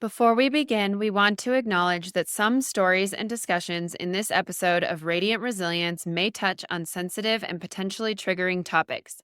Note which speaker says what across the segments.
Speaker 1: Before we begin, we want to acknowledge that some stories and discussions in this episode of Radiant Resilience may touch on sensitive and potentially triggering topics.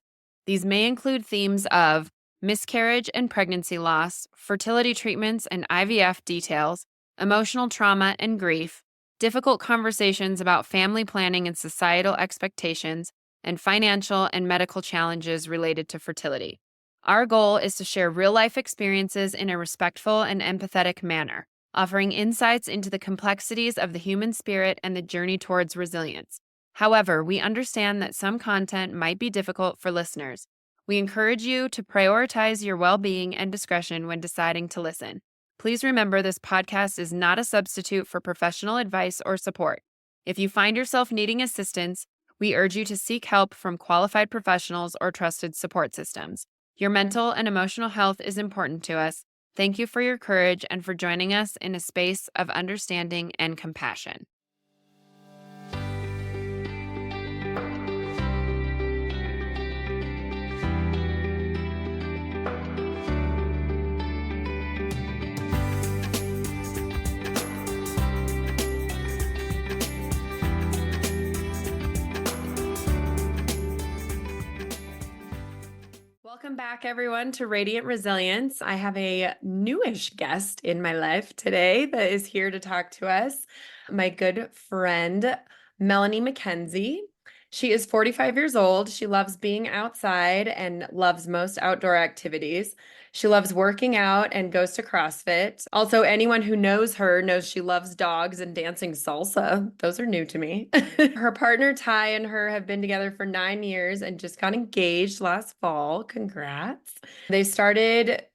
Speaker 1: These may include themes of miscarriage and pregnancy loss, fertility treatments and IVF details, emotional trauma and grief, difficult conversations about family planning and societal expectations, and financial and medical challenges related to fertility. Our goal is to share real-life experiences in a respectful and empathetic manner, offering insights into the complexities of the human spirit and the journey towards resilience. However, we understand that some content might be difficult for listeners. We encourage you to prioritize your well-being and discretion when deciding to listen. Please remember this podcast is not a substitute for professional advice or support. If you find yourself needing assistance, we urge you to seek help from qualified professionals or trusted support systems. Your mental and emotional health is important to us. Thank you for your courage and for joining us in a space of understanding and compassion. Welcome back, everyone, to Radiant Resilience. I have a newish guest in my life today that is here to talk to us, my good friend, Melanie MacKenzie. She is 45 years old. She loves being outside and loves most outdoor activities. She loves working out and goes to CrossFit. Also, anyone who knows her knows she loves dogs and dancing salsa. Those are new to me. Her partner, Ty, and her have been together for 9 years and just got engaged last fall. Congrats. They started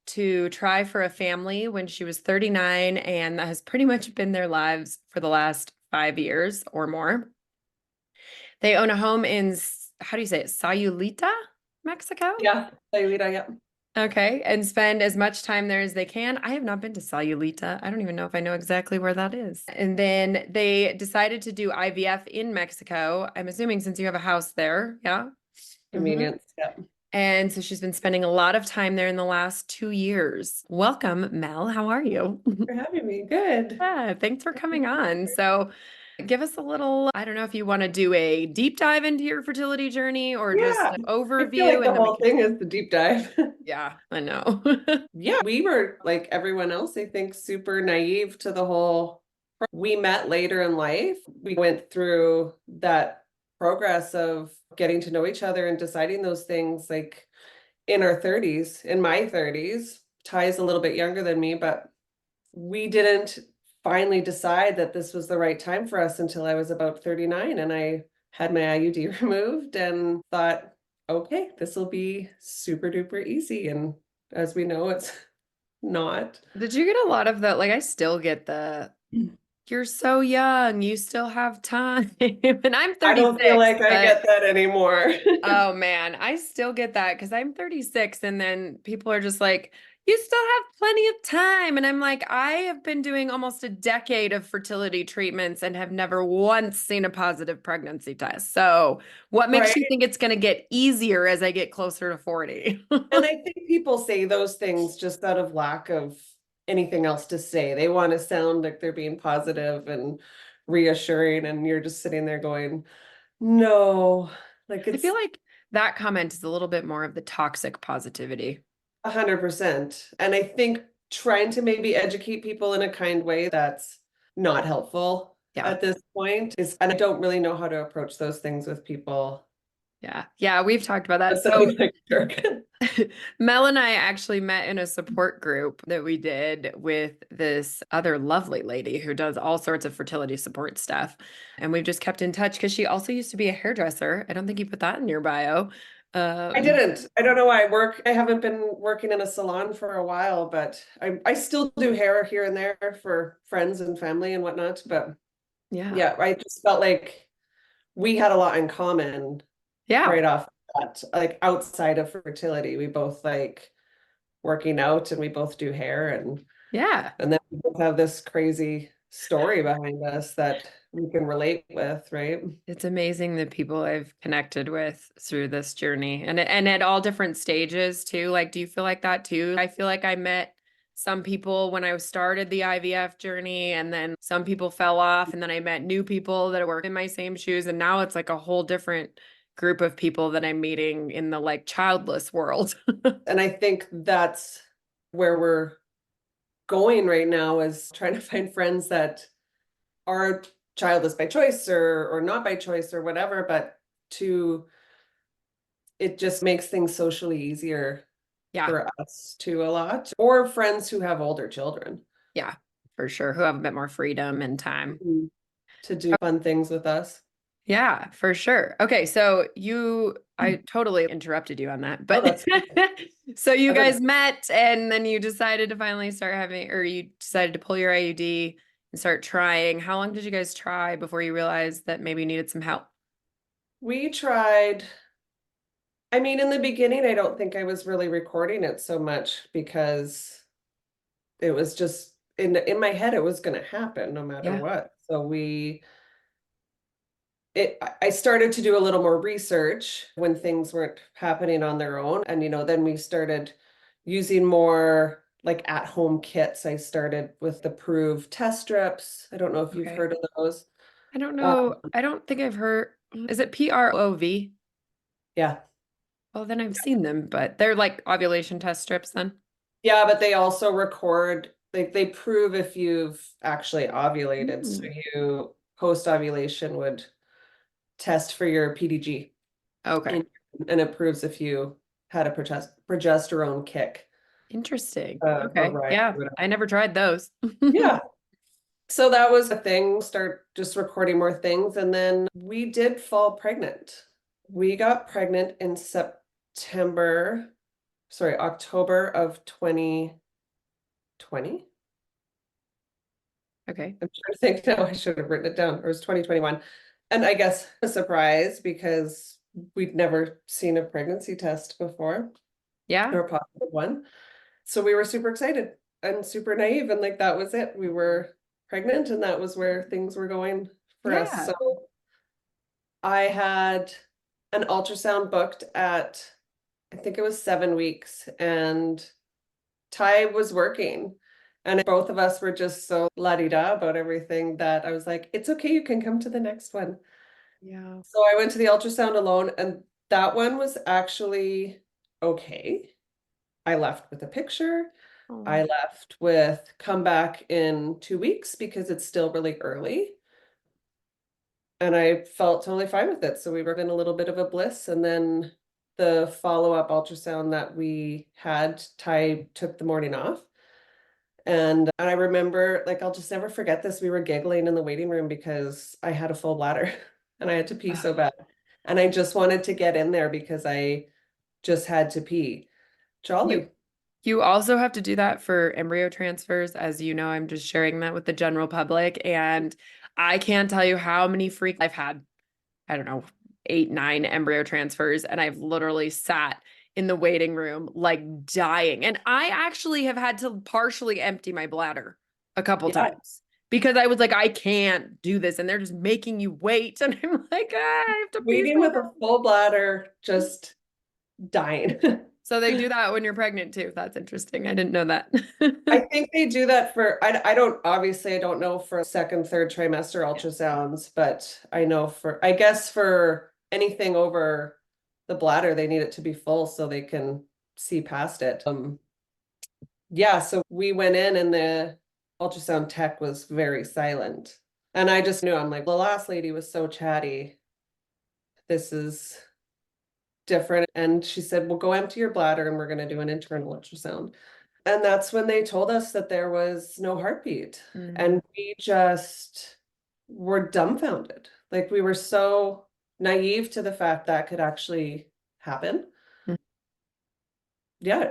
Speaker 1: to try for a family when she was 39, and that has pretty much been their lives for the last 5 years or more. They own a home in, how do you say it, Sayulita, Mexico?
Speaker 2: Yeah, Sayulita, yeah.
Speaker 1: Okay, and spend as much time there as they can. I have not been to Sayulita. I don't even know if I know exactly where that is. And then they decided to do IVF in Mexico. I'm assuming since you have a house there, yeah?
Speaker 2: Convenience, yeah.
Speaker 1: And so she's been spending a lot of time there in the last 2 years. Welcome, Mel. How are you?
Speaker 2: For having me. Good.
Speaker 1: Yeah, thanks for coming on. So give us a little, I don't know if you want to do a deep dive into your fertility journey or just
Speaker 2: Yeah,
Speaker 1: an
Speaker 2: I feel like
Speaker 1: overview
Speaker 2: the
Speaker 1: and then we
Speaker 2: whole
Speaker 1: can.
Speaker 2: thing is the deep dive.
Speaker 1: Yeah, I know.
Speaker 2: Yeah, we were like everyone else, I think, super naive to the whole. We met later in life. We went through that progress of getting to know each other and deciding those things like in our 30s, in my 30s. Ty's a little bit younger than me, but we didn't finally decide that this was the right time for us until I was about 39 and I had my IUD removed and thought, okay, this will be super duper easy. And as we know, it's not.
Speaker 1: Did you get a lot of that? Like, I still get the, you're so young, you still have time. And I'm
Speaker 2: I don't feel
Speaker 1: 36,
Speaker 2: like I
Speaker 1: but
Speaker 2: get that anymore.
Speaker 1: oh man, I still get that because I'm 36 and then people are just like, you still have plenty of time. And I'm like, I have been doing almost a decade of fertility treatments and have never once seen a positive pregnancy test. So what makes
Speaker 2: Right.
Speaker 1: you think it's going to get easier as I get closer to 40?
Speaker 2: And I think people say those things just out of lack of anything else to say. They want to sound like they're being positive and reassuring, and you're just sitting there going, no, like
Speaker 1: I feel
Speaker 2: it's
Speaker 1: like that comment is a little bit more of the toxic positivity.
Speaker 2: 100%. And I think trying to maybe educate people in a kind way that's not helpful
Speaker 1: Yeah.
Speaker 2: at this point is, and I don't really know how to approach those things with people.
Speaker 1: Yeah. Yeah. We've talked about that.
Speaker 2: That's
Speaker 1: So
Speaker 2: like jerk.
Speaker 1: Mel and I actually met in a support group that we did with this other lovely lady who does all sorts of fertility support stuff. And we've just kept in touch because she also used to be a hairdresser. I don't think you put that in your bio.
Speaker 2: I didn't. I don't know why I haven't been working in a salon for a while, but I still do hair here and there for friends and family and whatnot. But
Speaker 1: Yeah.
Speaker 2: yeah, I just felt like we had a lot in common
Speaker 1: Yeah.
Speaker 2: right off that, like outside of fertility. We both like working out and we both do hair
Speaker 1: Yeah.
Speaker 2: and then we both have this crazy story behind us that we can relate with, right?
Speaker 1: It's amazing the people I've connected with through this journey and at all different stages too. Like, do you feel like that too? I feel like I met some people when I started the IVF journey, and then some people fell off, and then I met new people that were in my same shoes, and now it's like a whole different group of people that I'm meeting in the like childless world.
Speaker 2: And I think that's where we're going right now, is trying to find friends that are childless by choice or not by choice or whatever, but to it just makes things socially easier
Speaker 1: Yeah,
Speaker 2: for us too a lot. Or friends who have older children
Speaker 1: yeah, for sure. Who have a bit more freedom and time.
Speaker 2: to do fun things with us.
Speaker 1: Yeah, for sure. Okay, so I totally interrupted you on that,
Speaker 2: Oh,
Speaker 1: but
Speaker 2: that's
Speaker 1: so you
Speaker 2: other
Speaker 1: guys met and then you decided to finally start having, or you decided to pull your IUD and start trying. How long did you guys try before you realized that maybe you needed some help?
Speaker 2: we tried. I mean, in the beginning, I don't think I was really recording it so much because it was just in my head, it was going to happen no matter
Speaker 1: Yeah.
Speaker 2: what. So I started to do a little more research when things weren't happening on their own. And, then we started using more like at-home kits. I started with the Prove test strips. I don't know if you've
Speaker 1: Okay.
Speaker 2: heard of those.
Speaker 1: I don't
Speaker 2: Uh,
Speaker 1: know. I don't think I've heard. Is it PROV?
Speaker 2: yeah.
Speaker 1: Well, then I've seen them, but they're like ovulation test strips then.
Speaker 2: Yeah, but they also record, they prove if you've actually ovulated. So
Speaker 1: Mm.
Speaker 2: you post ovulation would test for your PDG
Speaker 1: Okay.
Speaker 2: and, and it proves if you had a progesterone kick,
Speaker 1: Interesting.
Speaker 2: or
Speaker 1: Okay.
Speaker 2: rise
Speaker 1: Yeah,
Speaker 2: or whatever.
Speaker 1: I never tried those.
Speaker 2: Yeah. So that was a thing, start just recording more things. And then we did fall pregnant. We got pregnant in October of 2020.
Speaker 1: Okay.
Speaker 2: I'm trying to think now, I should have written it down. It was 2021. And I guess a surprise because we'd never seen a pregnancy test before
Speaker 1: Yeah.
Speaker 2: or a positive one. So we were super excited and super naive. And like that was it. We were pregnant and that was where things were going for us.
Speaker 1: Yeah.
Speaker 2: So I had an ultrasound booked at, I think it was 7 weeks, and Ty was working. And both of us were just so la-di-da about everything that I was like, it's okay, you can come to the next one.
Speaker 1: Yeah.
Speaker 2: So I went to the ultrasound alone, and that one was actually okay. I left with a picture. I
Speaker 1: Oh.
Speaker 2: left with come back in 2 weeks because it's still really early. And I felt totally fine with it. So we were in a little bit of a bliss. And then the follow-up ultrasound that we had, Ty took the morning off. And I remember, like, I'll just never forget this. We were giggling in the waiting room because I had a full bladder and I had to pee
Speaker 1: Ugh.
Speaker 2: so bad. And I just wanted to get in there because I just had to pee.
Speaker 1: You
Speaker 2: Jolly.
Speaker 1: you also have to do that for embryo transfers. As you know, I'm just sharing that with the general public. And I can't tell you how many freaks I've had. I don't know, 8, 9 embryo transfers. And I've literally sat in the waiting room like dying. And I actually have had to partially empty my bladder a couple
Speaker 2: Yeah.
Speaker 1: times because I was like, I can't do this. And they're just making you wait. And I'm like, I have to pee
Speaker 2: Waiting
Speaker 1: so
Speaker 2: with
Speaker 1: bad.
Speaker 2: a full bladder, just dying.
Speaker 1: So they do that when you're pregnant too. That's interesting. I didn't know that.
Speaker 2: I think they do that for, I don't, obviously, I don't know for second, third trimester ultrasounds, but I know I guess for anything over the bladder, they need it to be full so they can see past it. Yeah, so we went in and the ultrasound tech was very silent. And I just knew, I'm like, the last lady was so chatty. This is different. And she said, well, go empty your bladder and we're going to do an internal ultrasound. And that's when they told us that there was no heartbeat.
Speaker 1: Mhm.
Speaker 2: And we just were dumbfounded. Like we were so naive to the fact that could actually happen. Yeah,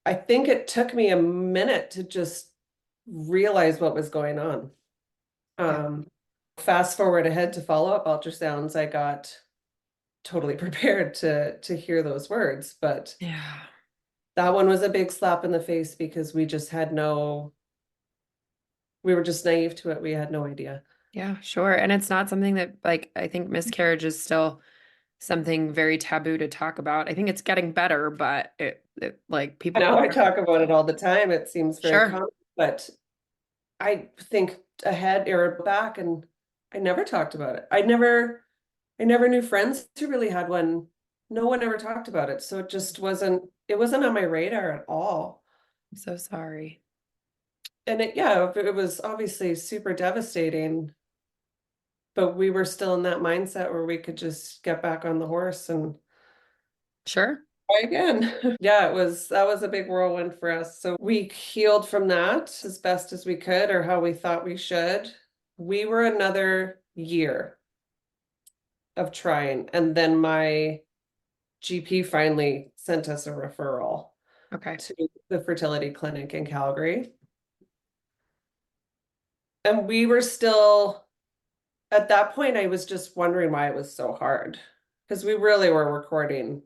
Speaker 2: I think it took me a minute to just realize what was going on.
Speaker 1: Yeah.
Speaker 2: Um, Fast forward ahead to follow-up ultrasounds, I got totally prepared to hear those words, but
Speaker 1: Yeah.
Speaker 2: that one was a big slap in the face because we were just naive to it. We had no idea.
Speaker 1: Yeah, sure. And it's not something that like I think miscarriage is still something very taboo to talk about. I think it's getting better, but it like people.
Speaker 2: Now I talk about it all the time. It seems very
Speaker 1: Sure.
Speaker 2: common, but I think ahead or back and I never talked about it. I never knew friends who really had one. No one ever talked about it. So it wasn't on my radar at all.
Speaker 1: I'm so sorry.
Speaker 2: And yeah, it was obviously super devastating, but we were still in that mindset where we could just get back on the horse and
Speaker 1: Sure.
Speaker 2: try again. Yeah, that was a big whirlwind for us. So we healed from that as best as we could, or how we thought we should. We were another year of trying, and then my GP finally sent us a referral
Speaker 1: Okay.
Speaker 2: to the fertility clinic in Calgary. And we were still, at that point, I was just wondering why it was so hard because we really were recording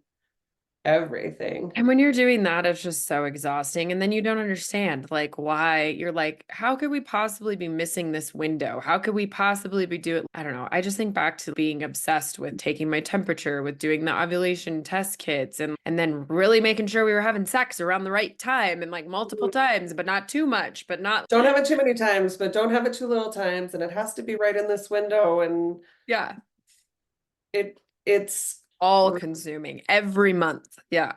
Speaker 2: everything.
Speaker 1: And when you're doing that, it's just so exhausting. And then you don't understand like why you're like, how could we possibly be missing this window? How could we possibly be doing, I don't know. I just think back to being obsessed with taking my temperature, with doing the ovulation test kits and then really making sure we were having sex around the right time and like multiple times, but not too much, but not
Speaker 2: Don't have it too many times, but don't have it too little times, and it has to be right in this window. And
Speaker 1: yeah,
Speaker 2: it's
Speaker 1: all consuming every month. Yeah.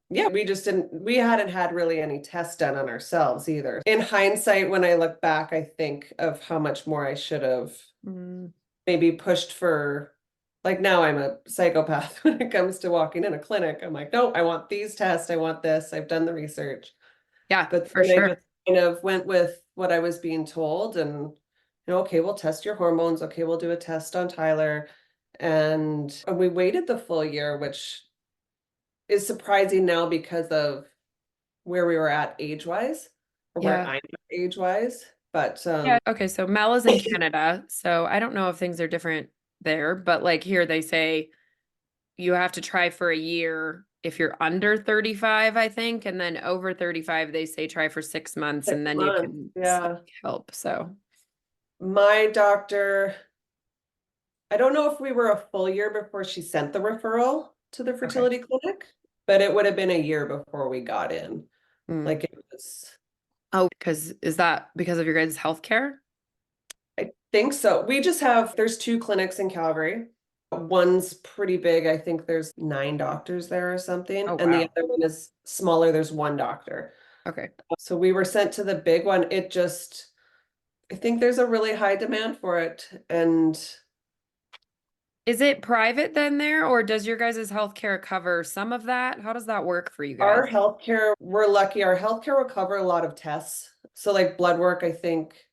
Speaker 2: yeah, we hadn't had really any tests done on ourselves either. In hindsight, when I look back, I think of how much more I should have
Speaker 1: Mm,
Speaker 2: maybe pushed for. Like now I'm a psychopath when it comes to walking in a clinic. I'm like, no, I want these tests, I want this, I've done the research.
Speaker 1: yeah,
Speaker 2: But
Speaker 1: for
Speaker 2: then I
Speaker 1: sure.
Speaker 2: just kind of went with what I was being told, and okay, we'll test your hormones. Okay, we'll do a test on Tyler. And we waited the full year, which is surprising now because of where we were at age-wise, or where
Speaker 1: Yeah.
Speaker 2: I'm at age-wise. But
Speaker 1: Yeah. Okay. So Mel is in Canada. So I don't know if things are different there, but like here they say you have to try for a year if you're under 35, I think. And then over 35, they say try for 6 months
Speaker 2: six
Speaker 1: and then you
Speaker 2: months,
Speaker 1: can seek
Speaker 2: yeah.
Speaker 1: help. So,
Speaker 2: My doctor, I don't know if we were a full year before she sent the referral to the
Speaker 1: okay.
Speaker 2: fertility clinic, but it would have been a year before we got in.
Speaker 1: Mm.
Speaker 2: Like it was,
Speaker 1: Oh, because is that because of your guys' healthcare?
Speaker 2: I think so. There's two clinics in Calgary. One's pretty big. I think there's 9 doctors there or something.
Speaker 1: Oh,
Speaker 2: And the
Speaker 1: wow.
Speaker 2: other one is smaller. There's one doctor.
Speaker 1: Okay.
Speaker 2: So we were sent to the big one. I think there's a really high demand for it. And
Speaker 1: Is it private then there, or does your guys' healthcare cover some of that? How does that work for you
Speaker 2: our
Speaker 1: guys?
Speaker 2: healthcare, we're lucky. Our healthcare will cover a lot of tests. So like blood work, I think,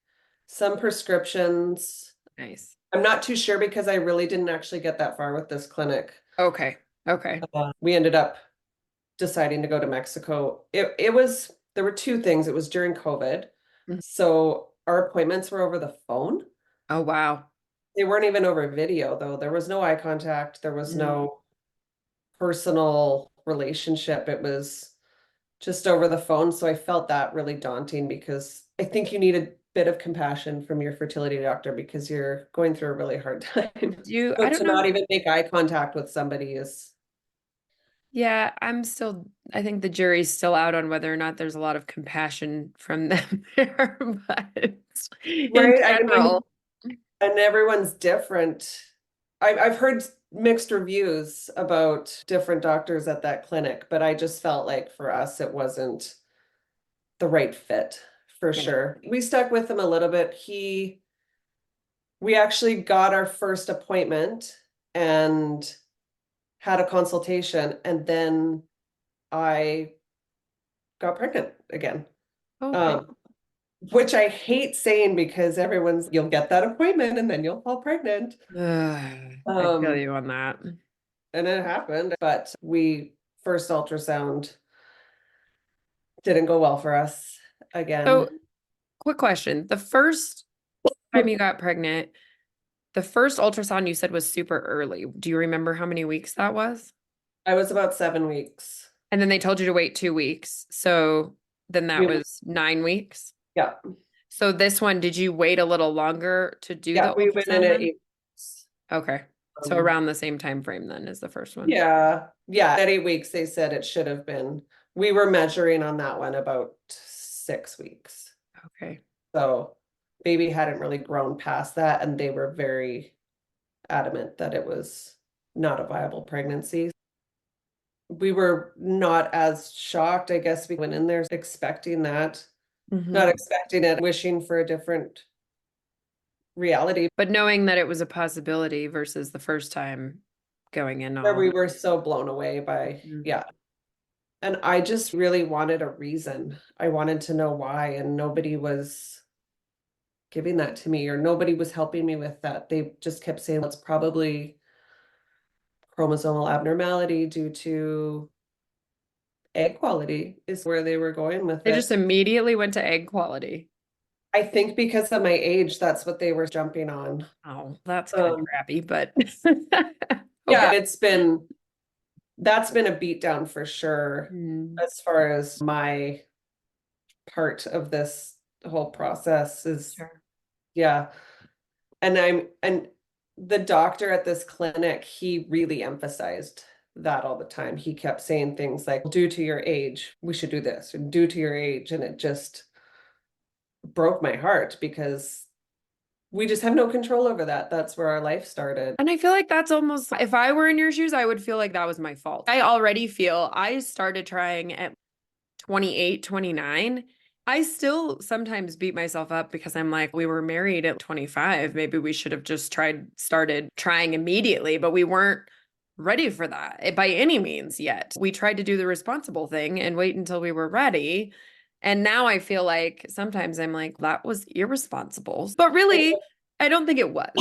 Speaker 2: some prescriptions.
Speaker 1: Nice.
Speaker 2: I'm not too sure because I really didn't actually get that far with this clinic.
Speaker 1: Okay. Okay.
Speaker 2: We ended up deciding to go to Mexico. There were two things. It was during COVID.
Speaker 1: Mhm.
Speaker 2: So our appointments were over the phone.
Speaker 1: Oh, wow.
Speaker 2: They weren't even over video though. There was no eye contact. There was
Speaker 1: Mm.
Speaker 2: no personal relationship. It was just over the phone. So I felt that really daunting because I think you need a bit of compassion from your fertility doctor because you're going through a really hard time.
Speaker 1: I
Speaker 2: So
Speaker 1: don't
Speaker 2: to
Speaker 1: know.
Speaker 2: not even make eye contact with somebody is
Speaker 1: Yeah, I think the jury's still out on whether or not there's a lot of compassion from them there, but in
Speaker 2: right. I mean,
Speaker 1: general,
Speaker 2: and everyone's different. I've heard mixed reviews about different doctors at that clinic, but I just felt like for us it wasn't the right fit for
Speaker 1: yeah.
Speaker 2: sure. We stuck with him a little bit. We actually got our first appointment and had a consultation, and then I got pregnant again.
Speaker 1: Okay.
Speaker 2: Um, which I hate saying because you'll get that appointment and then you'll fall pregnant.
Speaker 1: I feel
Speaker 2: Um,
Speaker 1: you on that.
Speaker 2: and it happened, but we first ultrasound didn't go well for us again.
Speaker 1: So, quick question. The first time you got pregnant, the first ultrasound you said was super early. Do you remember how many weeks that was?
Speaker 2: I was about 7 weeks.
Speaker 1: And then they told you to wait 2 weeks. So then that
Speaker 2: We,
Speaker 1: was 9 weeks.
Speaker 2: yeah,
Speaker 1: So this one, did you wait a little longer to do
Speaker 2: yeah,
Speaker 1: the
Speaker 2: we went in
Speaker 1: ultrasound
Speaker 2: at
Speaker 1: then?
Speaker 2: 8 weeks.
Speaker 1: Okay. So around the same time frame then is the first one.
Speaker 2: Yeah. Yeah. At 8 weeks, they said it should have been. We were measuring on that one about 6 weeks.
Speaker 1: Okay.
Speaker 2: So baby hadn't really grown past that, and they were very adamant that it was not a viable pregnancy. We were not as shocked. I guess we went in there expecting that, not expecting it, wishing for a different reality.
Speaker 1: But knowing that it was a possibility versus the first time going in
Speaker 2: Where
Speaker 1: all.
Speaker 2: we were so blown away by, yeah. And I just really wanted a reason. I wanted to know why, and nobody was giving that to me, or nobody was helping me with that. They just kept saying it's probably chromosomal abnormality due to egg quality is where they were going with
Speaker 1: They
Speaker 2: it.
Speaker 1: just immediately went to egg quality.
Speaker 2: I think because of my age, that's what they were jumping on.
Speaker 1: Oh, that's kind of crappy, but
Speaker 2: yeah, that's been a beatdown for sure as far as my part of this whole process is.
Speaker 1: Sure.
Speaker 2: Yeah. And the doctor at this clinic, he really emphasized that all the time. He kept saying things like, due to your age, we should do this, and due to your age. And it just broke my heart because we just have no control over that. That's where our life started.
Speaker 1: And I feel like that's almost, if I were in your shoes, I would feel like that was my fault. I already feel I started trying at 28, 29. I still sometimes beat myself up because I'm like, we were married at 25. Maybe we should have just started trying immediately, but we weren't ready for that by any means yet. We tried to do the responsible thing and wait until we were ready. And now I feel like sometimes I'm like, that was irresponsible. But really, I don't think it was.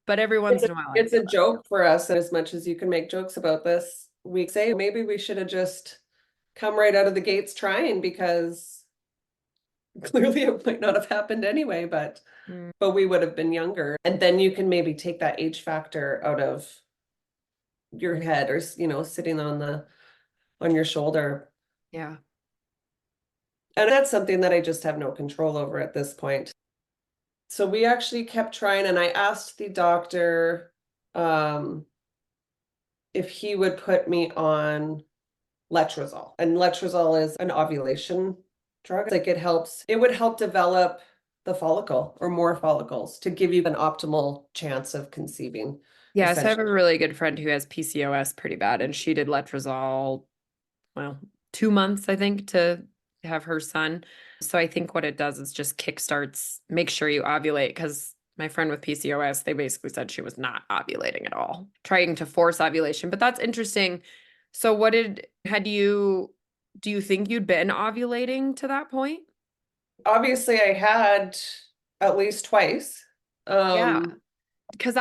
Speaker 1: But every once in a while,
Speaker 2: it's a joke for us. As much as you can make jokes about this, we say maybe we should have just come right out of the gates trying, because clearly it might not have happened anyway, but we would have been younger. And then you can maybe take that age factor out of your head, or sitting on your shoulder.
Speaker 1: Yeah.
Speaker 2: And that's something that I just have no control over at this point. So we actually kept trying, and I asked the doctor if he would put me on letrozole. And letrozole is an ovulation drug. Like it would help develop the follicle or more follicles to give you an optimal chance of conceiving.
Speaker 1: Yes, I have a really good friend who has PCOS pretty bad, and she did letrozole, well, 2 months, I think, to have her son. So I think what it does is just kickstarts, make sure you ovulate, because my friend with PCOS, they basically said she was not ovulating at all, trying to force ovulation. But that's interesting. So do you think you'd been ovulating to that point?
Speaker 2: Obviously, I had at least twice.
Speaker 1: Yeah. Because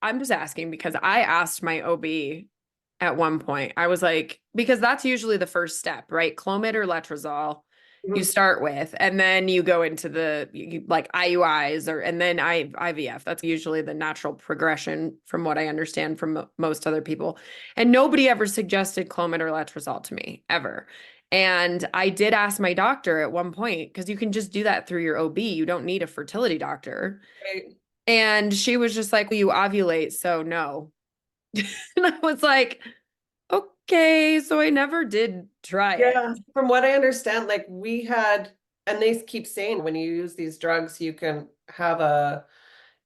Speaker 1: I'm just asking because I asked my OB at one point. I was like, because that's usually the first step, right? Clomid or letrozole you start with, and then you go into like IUIs and then IVF. That's usually the natural progression from what I understand from most other people. And nobody ever suggested Clomid or letrozole to me, ever. And I did ask my doctor at one point, because you can just do that through your OB. You don't need a fertility doctor.
Speaker 2: Right.
Speaker 1: And she was just like, well, you ovulate, so no. And I was like, okay, so I never did try it.
Speaker 2: Yeah, from what I understand, like we had, and they keep saying when you use these drugs, you can have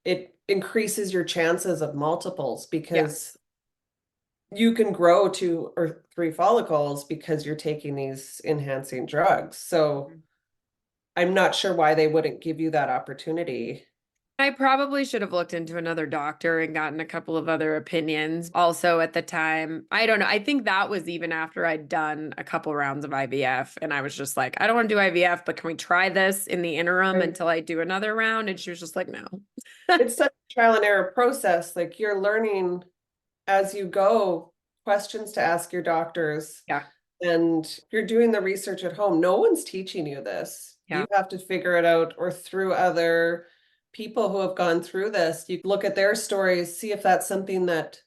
Speaker 2: it increases your chances of multiples, because you can grow 2 or 3 follicles because you're taking these enhancing drugs. So I'm not sure why they wouldn't give you that opportunity.
Speaker 1: I probably should have looked into another doctor and gotten a couple of other opinions. Also, at the time, I don't know. I think that was even after I'd done a couple rounds of IVF. And I was just like, I don't want to do IVF, but can we try this in the interim until I do another round? And she was just like, no.
Speaker 2: It's such a trial and error process. Like you're learning as you go, questions to ask your doctors.
Speaker 1: Yeah.
Speaker 2: And you're doing the research at home. No one's teaching you this.
Speaker 1: Yeah.
Speaker 2: You have to figure it out, or through other people who have gone through this. You look at their stories, see if that's something that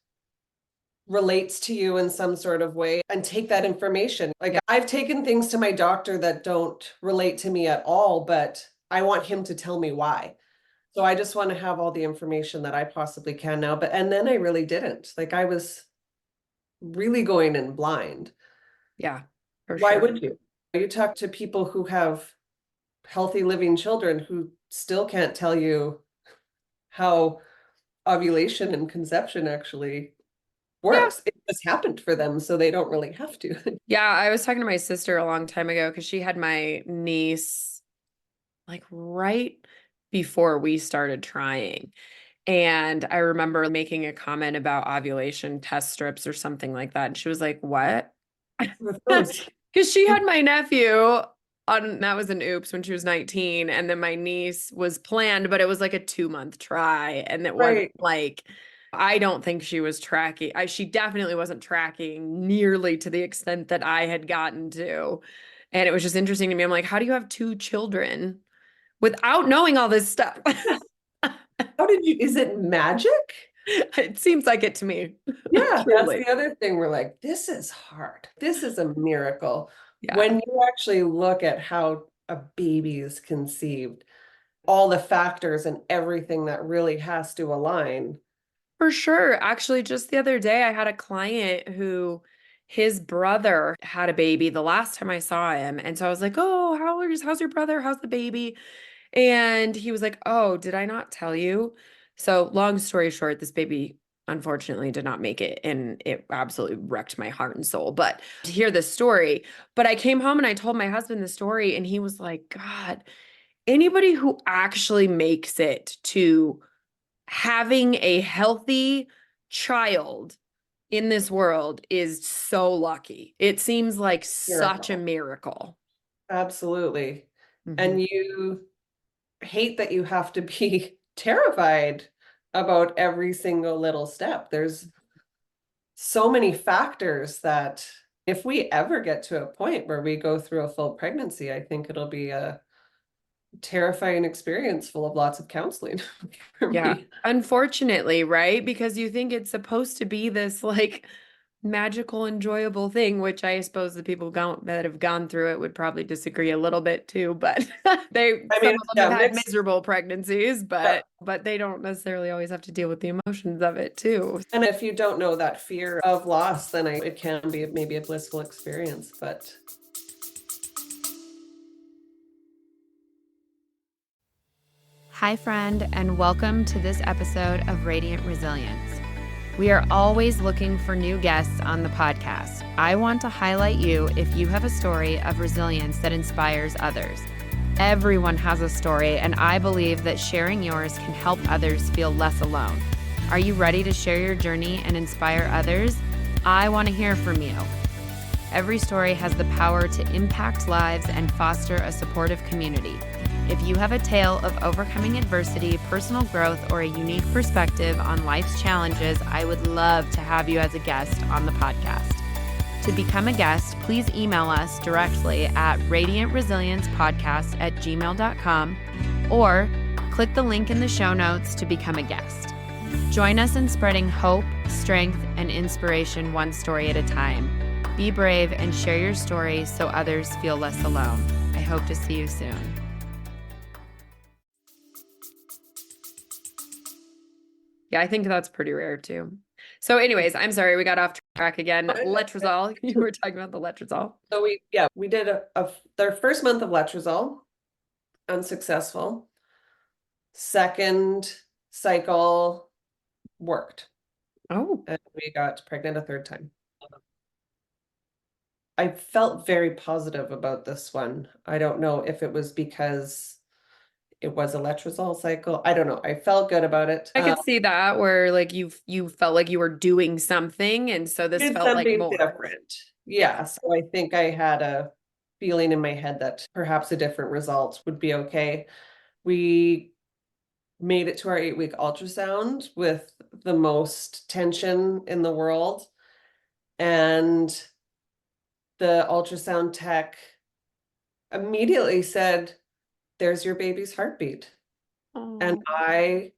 Speaker 2: relates to you in some sort of way, and take that information. Like I've taken things to my doctor that don't relate to me at all, but I want him to tell me why. So I just want to have all the information that I possibly can now. And then I really didn't. Like I was really going in blind.
Speaker 1: Yeah, for
Speaker 2: Why
Speaker 1: sure.
Speaker 2: would you? You talk to people who have healthy living children who still can't tell you how ovulation and conception actually
Speaker 1: Yeah.
Speaker 2: works. It just happened for them, so they don't really have to.
Speaker 1: Yeah, I was talking to my sister a long time ago because she had my niece like right before we started trying. And I remember making a comment about ovulation test strips or something like that. And she was like, "What?"
Speaker 2: With those.
Speaker 1: Because she had my nephew on, that was an oops when she was 19. And then my niece was planned, but it was like a 2-month try. And it wasn't
Speaker 2: Right.
Speaker 1: like, I don't think she was tracking. She definitely wasn't tracking nearly to the extent that I had gotten to. And it was just interesting to me. I'm like, how do you have 2 children without knowing all this stuff?
Speaker 2: How did you, is it magic?
Speaker 1: It seems like it to me.
Speaker 2: Yeah, that's
Speaker 1: Truly.
Speaker 2: the other thing. We're like, this is hard. This is a miracle.
Speaker 1: Yeah.
Speaker 2: When you actually look at how a baby is conceived, all the factors and everything that really has to align.
Speaker 1: For sure. Actually, just the other day, I had a client who his brother had a baby the last time I saw him. And so I was like, "Oh, how's your brother? How's the baby?" And he was like, "Oh, did I not tell you?" So, long story short, this baby unfortunately did not make it. And it absolutely wrecked my heart and soul. But to hear this story, but I came home and I told my husband the story, and he was like, "God, anybody who actually makes it to having a healthy child in this world is so lucky. It seems like such a
Speaker 2: Miracle.
Speaker 1: miracle."
Speaker 2: Absolutely.
Speaker 1: Mhm.
Speaker 2: And you hate that you have to be terrified about every single little step. There's so many factors that if we ever get to a point where we go through a full pregnancy, I think it'll be a terrifying experience full of lots of counseling for
Speaker 1: Yeah.
Speaker 2: me.
Speaker 1: Unfortunately, right? Because you think it's supposed to be this like magical, enjoyable thing, which I suppose the people that have gone through it would probably disagree a little bit too, but
Speaker 2: I
Speaker 1: some
Speaker 2: mean,
Speaker 1: of them
Speaker 2: yeah,
Speaker 1: have had
Speaker 2: mixed.
Speaker 1: miserable pregnancies,
Speaker 2: Yeah.
Speaker 1: but they don't necessarily always have to deal with the emotions of it too.
Speaker 2: And if you don't know that fear of loss, then it can be maybe a blissful experience. But
Speaker 1: Hi, friend, and welcome to this episode of Radiant Resilience. We are always looking for new guests on the podcast. I want to highlight you if you have a story of resilience that inspires others. Everyone has a story, and I believe that sharing yours can help others feel less alone. Are you ready to share your journey and inspire others? I want to hear from you. Every story has the power to impact lives and foster a supportive community. If you have a tale of overcoming adversity, personal growth, or a unique perspective on life's challenges, I would love to have you as a guest on the podcast. To become a guest, please email us directly at radiantresiliencepodcast@gmail.com or click the link in the show notes to become a guest. Join us in spreading hope, strength, and inspiration one story at a time. Be brave and share your story so others feel less alone. I hope to see you soon. Yeah, I think that's pretty rare too. So anyways, I'm sorry, we got off track again. Letrozole, you were talking about the letrozole.
Speaker 2: so we did their first month of letrozole, unsuccessful. Second cycle worked,
Speaker 1: Oh,
Speaker 2: and we got pregnant a third time. I felt very positive about this one. I don't know if it was because it was a letrozole cycle. I don't know. I felt good about it.
Speaker 1: I could see that where like you felt like you were doing something, and so this
Speaker 2: Did
Speaker 1: felt like
Speaker 2: something
Speaker 1: more.
Speaker 2: different. Yeah. So I think I had a feeling in my head that perhaps a different result would be okay. We made it to our 8-week ultrasound with the most tension in the world. And the ultrasound tech immediately said, "There's your baby's heartbeat." And
Speaker 1: Oh,
Speaker 2: I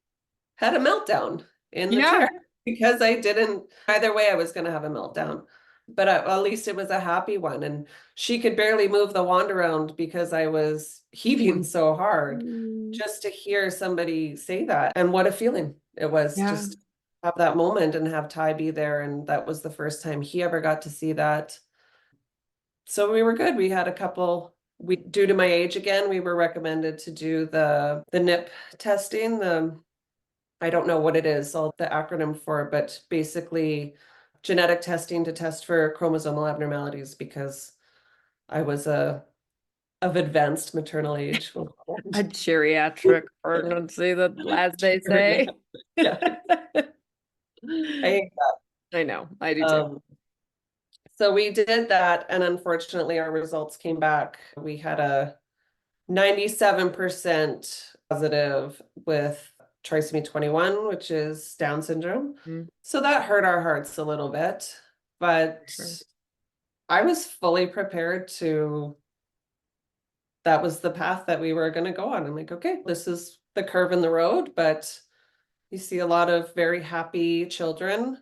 Speaker 2: had a meltdown in the
Speaker 1: yeah.
Speaker 2: chair because I didn't, either way, I was going to have a meltdown. but at least it was a happy one. And she could barely move the wand around because I was heaving so hard.
Speaker 1: Mm.
Speaker 2: Just to hear somebody say that, and what a feeling it was,
Speaker 1: Yeah.
Speaker 2: just to have that moment and have Ty be there. And that was the first time he ever got to see that. So we were good. We had a couple, due to my age again, we were recommended to do the NIP testing. I don't know what it is, all the acronym for it, but basically genetic testing to test for chromosomal abnormalities, because I was of advanced maternal age.
Speaker 1: A geriatric pregnancy, as they say.
Speaker 2: Yeah. I hate
Speaker 1: I know, I do
Speaker 2: that.
Speaker 1: too.
Speaker 2: So we did that, and unfortunately our results came back. We had a 97% positive with trisomy 21, which is Down syndrome.
Speaker 1: Mm,
Speaker 2: So that hurt our hearts a little bit, but
Speaker 1: sure.
Speaker 2: I was fully prepared to, that was the path that we were going to go on. I'm like, okay, this is the curve in the road, but you see a lot of very happy children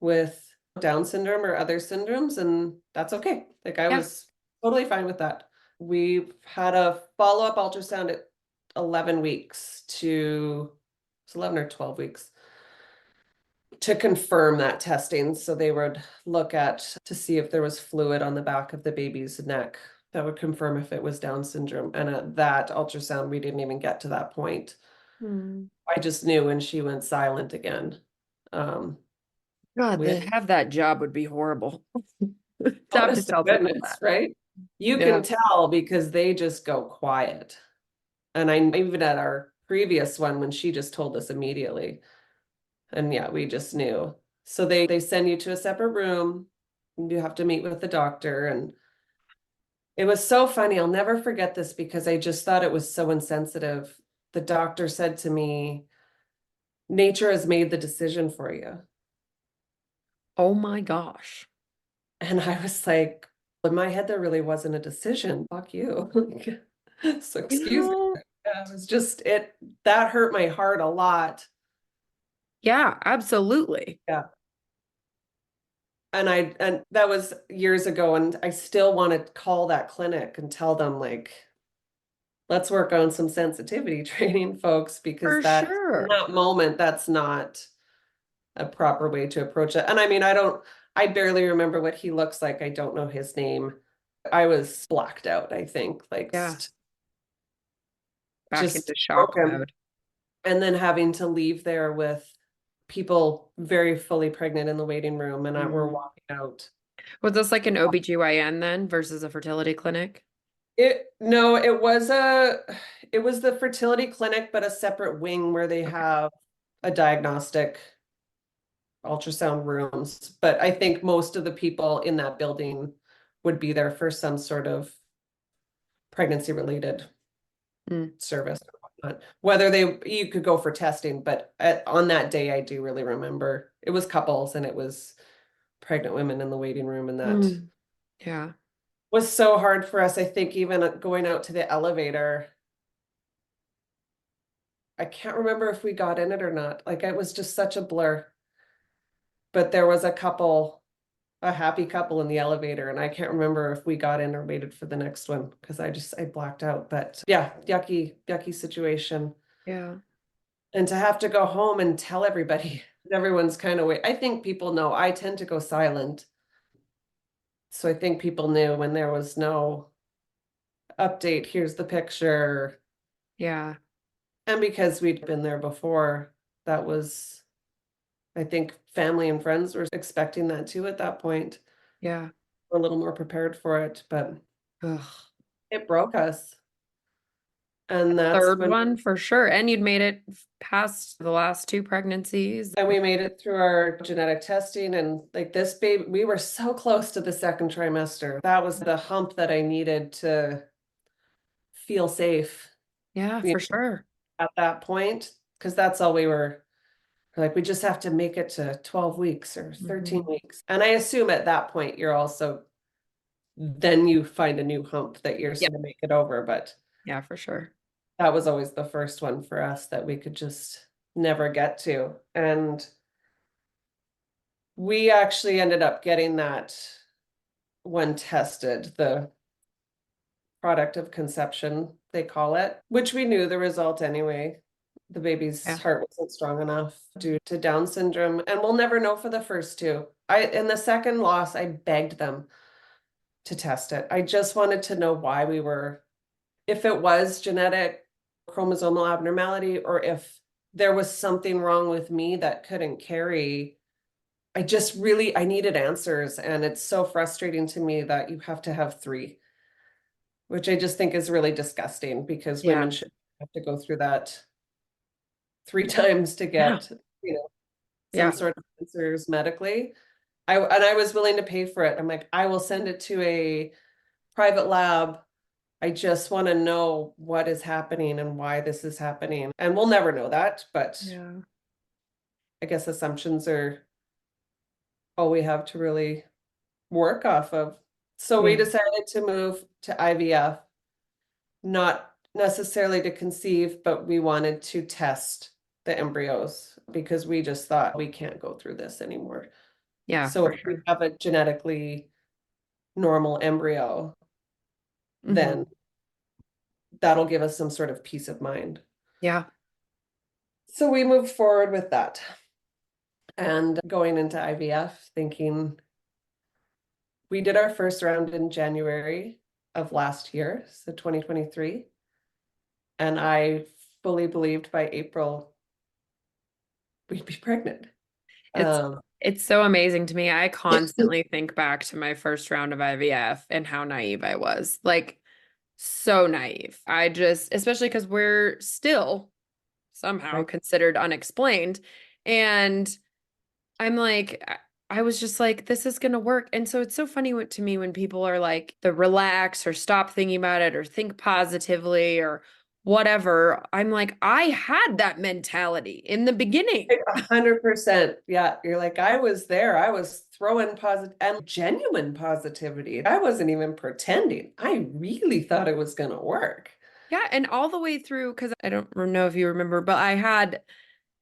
Speaker 2: with Down syndrome or other syndromes, and that's okay. Like I
Speaker 1: Yeah.
Speaker 2: was totally fine with that. We've had a follow-up ultrasound at 11 weeks to, it's 11 or 12 weeks to confirm that testing. So they would look at to see if there was fluid on the back of the baby's neck that would confirm if it was Down syndrome. And at that ultrasound, we didn't even get to that point.
Speaker 1: Mm.
Speaker 2: I just knew when she went silent again.
Speaker 1: God,
Speaker 2: We
Speaker 1: to have that job would be horrible. To have to
Speaker 2: honest to
Speaker 1: tell people
Speaker 2: goodness,
Speaker 1: that.
Speaker 2: right? You
Speaker 1: Yeah.
Speaker 2: can tell because they just go quiet. And I even at our previous one when she just told us immediately. And yeah, we just knew. So they send you to a separate room. You have to meet with the doctor. And it was so funny. I'll never forget this because I just thought it was so insensitive. The doctor said to me, nature has made the decision for you.
Speaker 1: Oh my gosh.
Speaker 2: And I was like, in my head, there really wasn't a decision. Fuck you. So
Speaker 1: You
Speaker 2: excuse me.
Speaker 1: know,
Speaker 2: Yeah, it was just that hurt my heart a lot.
Speaker 1: yeah, absolutely.
Speaker 2: Yeah. And that was years ago, and I still want to call that clinic and tell them like, let's work on some sensitivity training, folks, because
Speaker 1: For
Speaker 2: that in
Speaker 1: sure.
Speaker 2: that moment, that's not a proper way to approach it. And I mean, I barely remember what he looks like. I don't know his name. I was blacked out, I think, like
Speaker 1: Yeah. Back into
Speaker 2: just
Speaker 1: shock
Speaker 2: broken.
Speaker 1: mode.
Speaker 2: And then having to leave there with people very fully pregnant in the waiting room, and we're
Speaker 1: Mm.
Speaker 2: walking out.
Speaker 1: Was this like an OBGYN then versus a fertility clinic?
Speaker 2: No, it was the fertility clinic, but a separate wing where they
Speaker 1: Okay.
Speaker 2: have a diagnostic ultrasound rooms. But I think most of the people in that building would be there for some sort of pregnancy related
Speaker 1: Mm.
Speaker 2: service or whatnot. Whether you could go for testing, but on that day, I do really remember it was couples and it was pregnant women in the waiting room, and that
Speaker 1: Mm. Yeah.
Speaker 2: was so hard for us. I think even going out to the elevator, I can't remember if we got in it or not. Like it was just such a blur. But there was a happy couple in the elevator, and I can't remember if we got in or waited for the next one because I blacked out. But yeah, yucky situation.
Speaker 1: Yeah.
Speaker 2: And to have to go home and tell everybody, everyone's kind of wait. I think people know I tend to go silent. So I think people knew when there was no update, here's the picture.
Speaker 1: Yeah.
Speaker 2: And because we'd been there before, that was, I think family and friends were expecting that too at that point.
Speaker 1: Yeah.
Speaker 2: We're a little more prepared for it, but
Speaker 1: Ugh.
Speaker 2: it broke us. And that's
Speaker 1: Third
Speaker 2: when
Speaker 1: one for sure. And you'd made it past the last two pregnancies.
Speaker 2: and we made it through our genetic testing, and like this baby, we were so close to the second trimester. That was the hump that I needed to feel safe,
Speaker 1: Yeah,
Speaker 2: you
Speaker 1: for
Speaker 2: know,
Speaker 1: sure.
Speaker 2: at that point, because that's all we were like, we just have to make it to 12 weeks or 13
Speaker 1: Mhm.
Speaker 2: weeks. And I assume at that point, you're also, then you find a new hump that you're
Speaker 1: Yeah.
Speaker 2: going to make it over. But
Speaker 1: Yeah, for sure.
Speaker 2: that was always the first one for us that we could just never get to. And We actually ended up getting that one tested, the product of conception, they call it, which we knew the result anyway. The baby's
Speaker 1: Yeah.
Speaker 2: heart wasn't strong enough due to Down syndrome, and we'll never know for the first two. In the second loss, I begged them to test it. I just wanted to know why we were, if it was genetic chromosomal abnormality, or if there was something wrong with me that couldn't carry. I needed answers, and it's so frustrating to me that you have to have three, which I just think is really disgusting because
Speaker 1: Yeah.
Speaker 2: women should have to go through that three times to
Speaker 1: Yeah.
Speaker 2: get, you know, some
Speaker 1: Yeah.
Speaker 2: sort of answers medically. I was willing to pay for it. I'm like, I will send it to a private lab. I just want to know what is happening and why this is happening. And we'll never know that, but
Speaker 1: Yeah.
Speaker 2: I guess assumptions are all we have to really work off of. So we
Speaker 1: Yeah.
Speaker 2: decided to move to IVF, not necessarily to conceive, but we wanted to test the embryos because we just thought we can't go through this anymore.
Speaker 1: Yeah,
Speaker 2: So
Speaker 1: for
Speaker 2: if we
Speaker 1: sure.
Speaker 2: have a genetically normal embryo,
Speaker 1: Hmm.
Speaker 2: then that'll give us some sort of peace of mind.
Speaker 1: Yeah.
Speaker 2: So we moved forward with that and going into IVF, thinking we did our first round in January of last year, so 2023. And I fully believed by April we'd be pregnant.
Speaker 1: It's
Speaker 2: Um,
Speaker 1: it's so amazing to me. I constantly think back to my first round of IVF and how naive I was. Like so naive. I just, especially because we're still somehow
Speaker 2: right.
Speaker 1: considered unexplained. And I'm like, I was just like, this is gonna work. And so it's so funny to me when people are like, the relax or stop thinking about it or think positively or whatever. I'm like, I had that mentality in the beginning.
Speaker 2: 100%. Yeah, you're like, I was there. I was throwing positive and genuine positivity. I wasn't even pretending. I really thought it was going to work.
Speaker 1: Yeah, and all the way through, because I don't know if you remember, but I had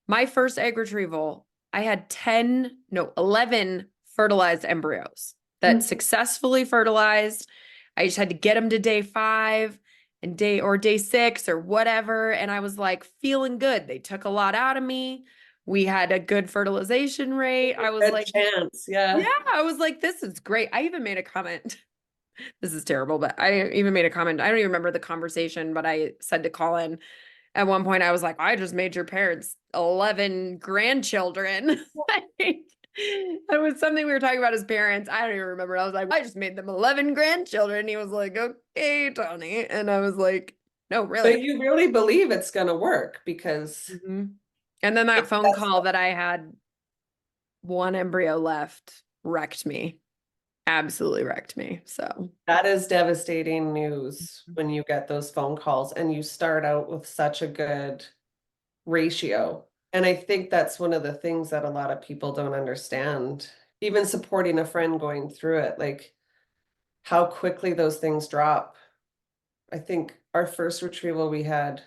Speaker 1: my first egg retrieval. I had 10, no, 11 fertilized embryos that
Speaker 2: Mm.
Speaker 1: successfully fertilized. I just had to get them to day 5 and day 6 or whatever. And I was like feeling good. They took a lot out of me. We had a good fertilization rate. I was
Speaker 2: Good
Speaker 1: like,
Speaker 2: chance.
Speaker 1: yeah,
Speaker 2: Yeah.
Speaker 1: I was like, this is great. I even made a comment. This is terrible, but I even made a comment. I don't even remember the conversation, but I said to Colin at one point, I was like, I just made your parents 11 grandchildren. Like, it was something we were talking about as parents. I don't even remember. I was like, I just made them 11 grandchildren. And he was like, okay, Tawny. And I was like, no,
Speaker 2: But
Speaker 1: really.
Speaker 2: you really believe it's going to work because
Speaker 1: Mhm. And then that phone
Speaker 2: that's
Speaker 1: call that I had one embryo left wrecked me, absolutely wrecked me. So,
Speaker 2: that is devastating news when you get those phone calls and you start out with such a good ratio. And I think that's one of the things that a lot of people don't understand. Even supporting a friend going through it, like how quickly those things drop. I think our first retrieval, we had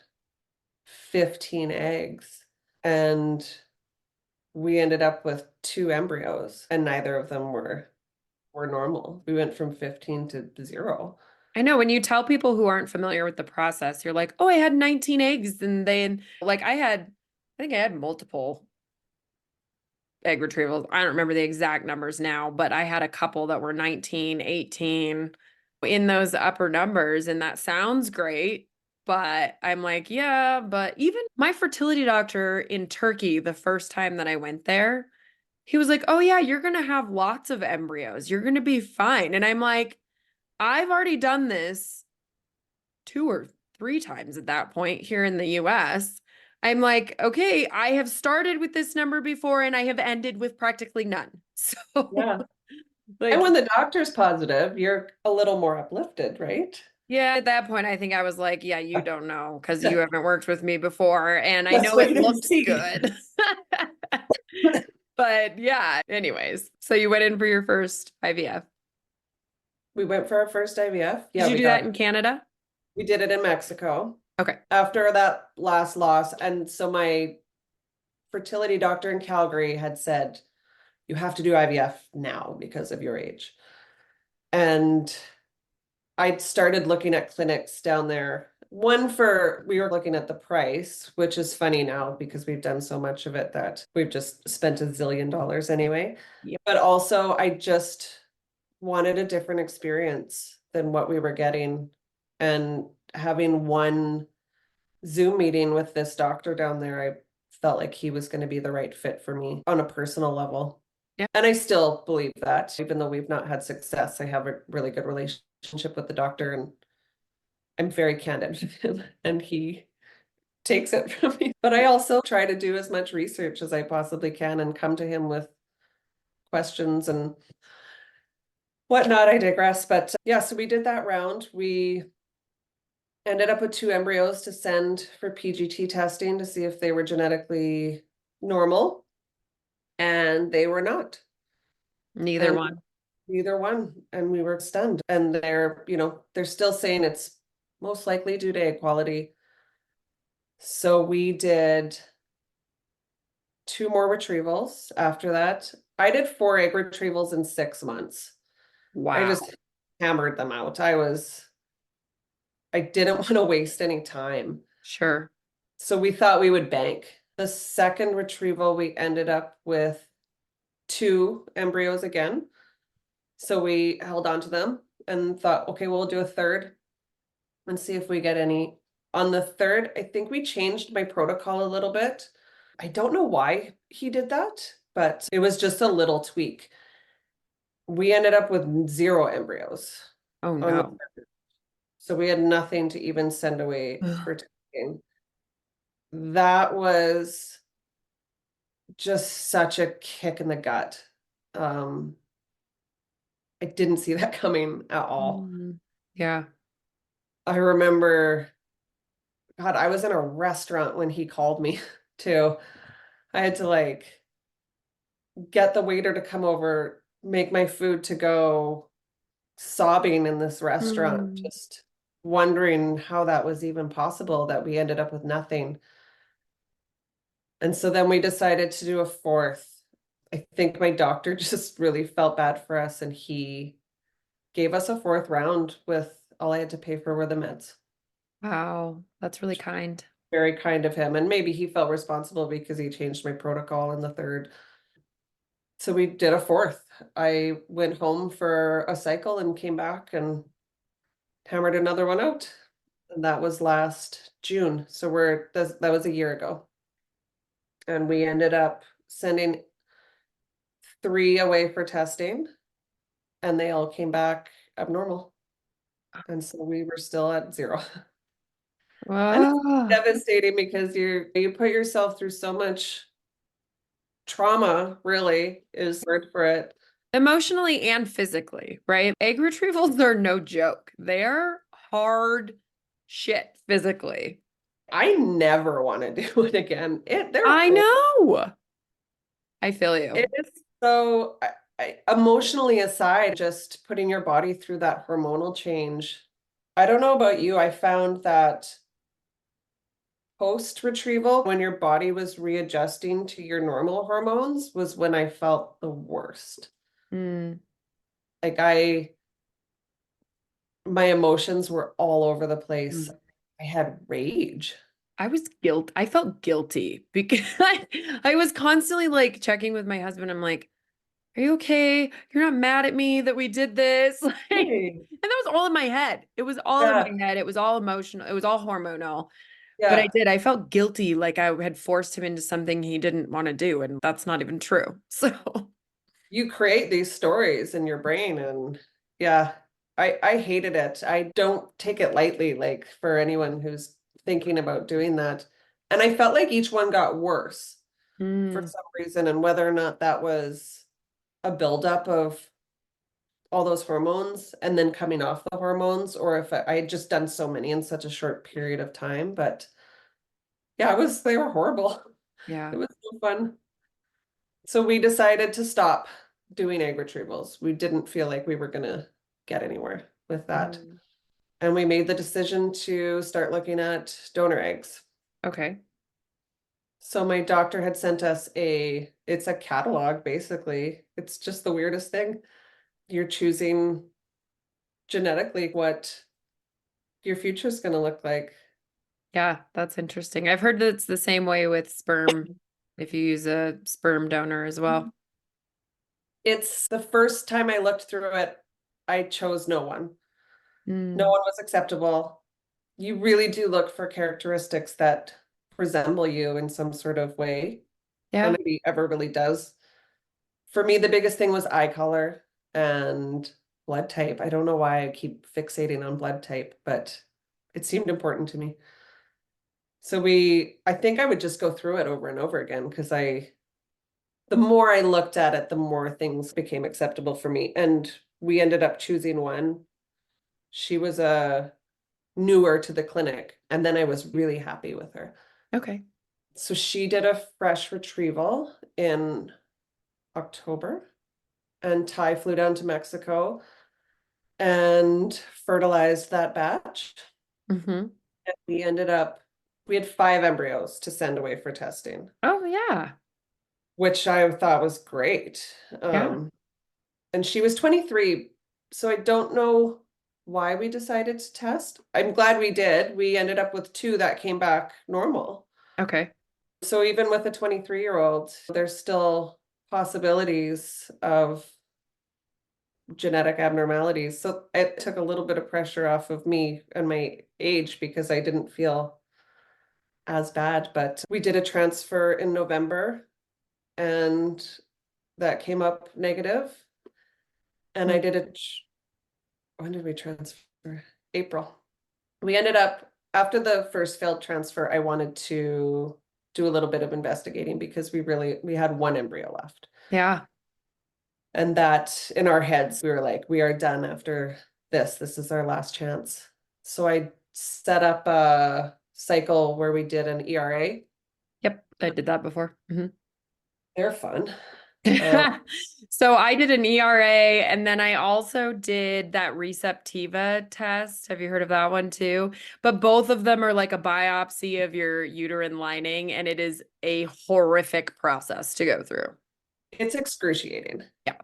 Speaker 2: 15 eggs and we ended up with two embryos and neither of them were normal. We went from 15 to 0.
Speaker 1: I know when you tell people who aren't familiar with the process, you're like, oh, I had 19 eggs. And then, like, I think I had multiple egg retrievals. I don't remember the exact numbers now, but I had a couple that were 19, 18 in those upper numbers. And that sounds great. But I'm like, yeah, but even my fertility doctor in Turkey, the first time that I went there, he was like, oh, yeah, you're going to have lots of embryos. You're going to be fine. And I'm like, I've already done this 2 or 3 times at that point here in the US. I'm like, okay, I have started with this number before and I have ended with practically none. So,
Speaker 2: Yeah. And
Speaker 1: like,
Speaker 2: when the doctor's positive, you're a little more uplifted, right?
Speaker 1: yeah, at that point, I think I was like, yeah, you don't know because you haven't worked with me before. And I
Speaker 2: Let's
Speaker 1: know it
Speaker 2: wait and
Speaker 1: looked
Speaker 2: see.
Speaker 1: good. But yeah, anyways, so you went in for your first IVF.
Speaker 2: We went for our first IVF.
Speaker 1: Did
Speaker 2: Yeah,
Speaker 1: you do that in Canada?
Speaker 2: we did it in Mexico
Speaker 1: Okay.
Speaker 2: after that last loss. And so my fertility doctor in Calgary had said, you have to do IVF now because of your age. And I started looking at clinics down there. We were looking at the price, which is funny now because we've done so much of it that we've just spent $1 zillion anyway.
Speaker 1: Yep.
Speaker 2: But also, I just wanted a different experience than what we were getting. And having one Zoom meeting with this doctor down there, I felt like he was going to be the right fit for me on a personal level.
Speaker 1: Yeah.
Speaker 2: And I still believe that, even though we've not had success, I have a really good relationship with the doctor, and I'm very candid with him, and he takes it from me. But I also try to do as much research as I possibly can and come to him with questions and whatnot. I digress. But yeah, so we did that round. We ended up with 2 embryos to send for PGT testing to see if they were genetically normal, and they were not.
Speaker 1: Neither
Speaker 2: And
Speaker 1: one.
Speaker 2: neither one. And we were stunned. And they're still saying it's most likely due to egg quality. So we did 2 more retrievals after that. I did 4 egg retrievals in 6 months. I
Speaker 1: Wow.
Speaker 2: just hammered them out. I didn't want to waste any time.
Speaker 1: Sure.
Speaker 2: So we thought we would bank. The second retrieval, we ended up with 2 embryos again. So we held on to them and thought, okay, we'll do a third and see if we get any. On the third, I think we changed my protocol a little bit. I don't know why he did that, but it was just a little tweak. We ended up with 0 embryos
Speaker 1: Oh
Speaker 2: on the
Speaker 1: no.
Speaker 2: third. So we had nothing to even send away
Speaker 1: Ugh.
Speaker 2: for testing. That was just such a kick in the gut. Um, I didn't see that coming at all.
Speaker 1: Yeah.
Speaker 2: I remember, God, I was in a restaurant when he called me too. I had to like get the waiter to come over, make my food to go, sobbing in this restaurant,
Speaker 1: Mm.
Speaker 2: just wondering how that was even possible that we ended up with nothing. And so then we decided to do a fourth. I think my doctor just really felt bad for us, and he gave us a fourth round with all I had to pay for were the meds.
Speaker 1: Wow. That's really kind.
Speaker 2: Very kind of him. And maybe he felt responsible because he changed my protocol in the third. So we did a fourth. I went home for a cycle and came back and hammered another one out. And that was last June. So that was a year ago. And we ended up sending 3 away for testing, and they all came back abnormal. And so we were still at 0. And it's
Speaker 1: Oh.
Speaker 2: devastating because you put yourself through so much trauma, really is the word for it.
Speaker 1: Emotionally and physically, right? Egg retrievals are no joke. They are hard shit physically.
Speaker 2: I never want to do it again.
Speaker 1: I know. I feel
Speaker 2: It
Speaker 1: you.
Speaker 2: is so emotionally aside, just putting your body through that hormonal change. I don't know about you. I found that post retrieval, when your body was readjusting to your normal hormones, was when I felt the worst.
Speaker 1: Mm.
Speaker 2: Like my emotions were all over the place.
Speaker 1: Mm.
Speaker 2: I had rage.
Speaker 1: I felt guilty because I was constantly like checking with my husband. I'm like, are you okay? You're not mad at me that we did this? Like,
Speaker 2: Hey.
Speaker 1: and that was all in my head. It was all in
Speaker 2: Yeah,
Speaker 1: my head. It was all emotional. It was all hormonal. But
Speaker 2: yeah.
Speaker 1: I felt guilty, like I had forced him into something he didn't want to do, and that's not even true. So,
Speaker 2: You create these stories in your brain, and yeah, I hated it. I don't take it lightly, like for anyone who's thinking about doing that. And I felt like each one got worse for
Speaker 1: mm,
Speaker 2: some reason, and whether or not that was a buildup of all those hormones and then coming off the hormones, or if I had just done so many in such a short period of time. But yeah, they were horrible.
Speaker 1: yeah.
Speaker 2: It was so fun. So we decided to stop doing egg retrievals. We didn't feel like we were gonna get anywhere with that.
Speaker 1: Mm.
Speaker 2: And we made the decision to start looking at donor eggs.
Speaker 1: Okay.
Speaker 2: So my doctor had sent us it's a catalog basically. It's just the weirdest thing. You're choosing genetically what your future's going to look like.
Speaker 1: Yeah, that's interesting. I've heard that it's the same way with sperm if you use a sperm donor as well.
Speaker 2: It's the first time I looked through it, I chose no one. No
Speaker 1: Mm.
Speaker 2: one was acceptable. You really do look for characteristics that resemble you in some sort of way. And
Speaker 1: Yeah.
Speaker 2: nobody ever really does. For me, the biggest thing was eye color and blood type. I don't know why I keep fixating on blood type, but it seemed important to me. So I think I would just go through it over and over again because the more I looked at it, the more things became acceptable for me. And we ended up choosing one. She was a newer to the clinic, and then I was really happy with her.
Speaker 1: Okay.
Speaker 2: So she did a fresh retrieval in October, and Ty flew down to Mexico and fertilized that batch.
Speaker 1: Hmm.
Speaker 2: And we had 5 embryos to send away for testing,
Speaker 1: Oh, yeah.
Speaker 2: which I thought was great.
Speaker 1: Yeah.
Speaker 2: And she was 23, so I don't know why we decided to test. I'm glad we did. We ended up with two that came back normal.
Speaker 1: Okay.
Speaker 2: So even with a 23-year-old, there's still possibilities of genetic abnormalities. So it took a little bit of pressure off of me and my age because I didn't feel as bad. But we did a transfer in November and that came up negative. And I
Speaker 1: Mm.
Speaker 2: did it, when did we transfer? April. We ended up, after the first failed transfer, I wanted to do a little bit of investigating because we had one embryo left.
Speaker 1: Yeah.
Speaker 2: And that in our heads, we were like, we are done after this. This is our last chance. So I set up a cycle where we did an ERA.
Speaker 1: Yep. I did that before. Hmm.
Speaker 2: They're fun. Uh,
Speaker 1: So I did an ERA and then I also did that Receptiva test. Have you heard of that one too? But both of them are like a biopsy of your uterine lining and it is a horrific process to go through.
Speaker 2: it's excruciating.
Speaker 1: Yeah.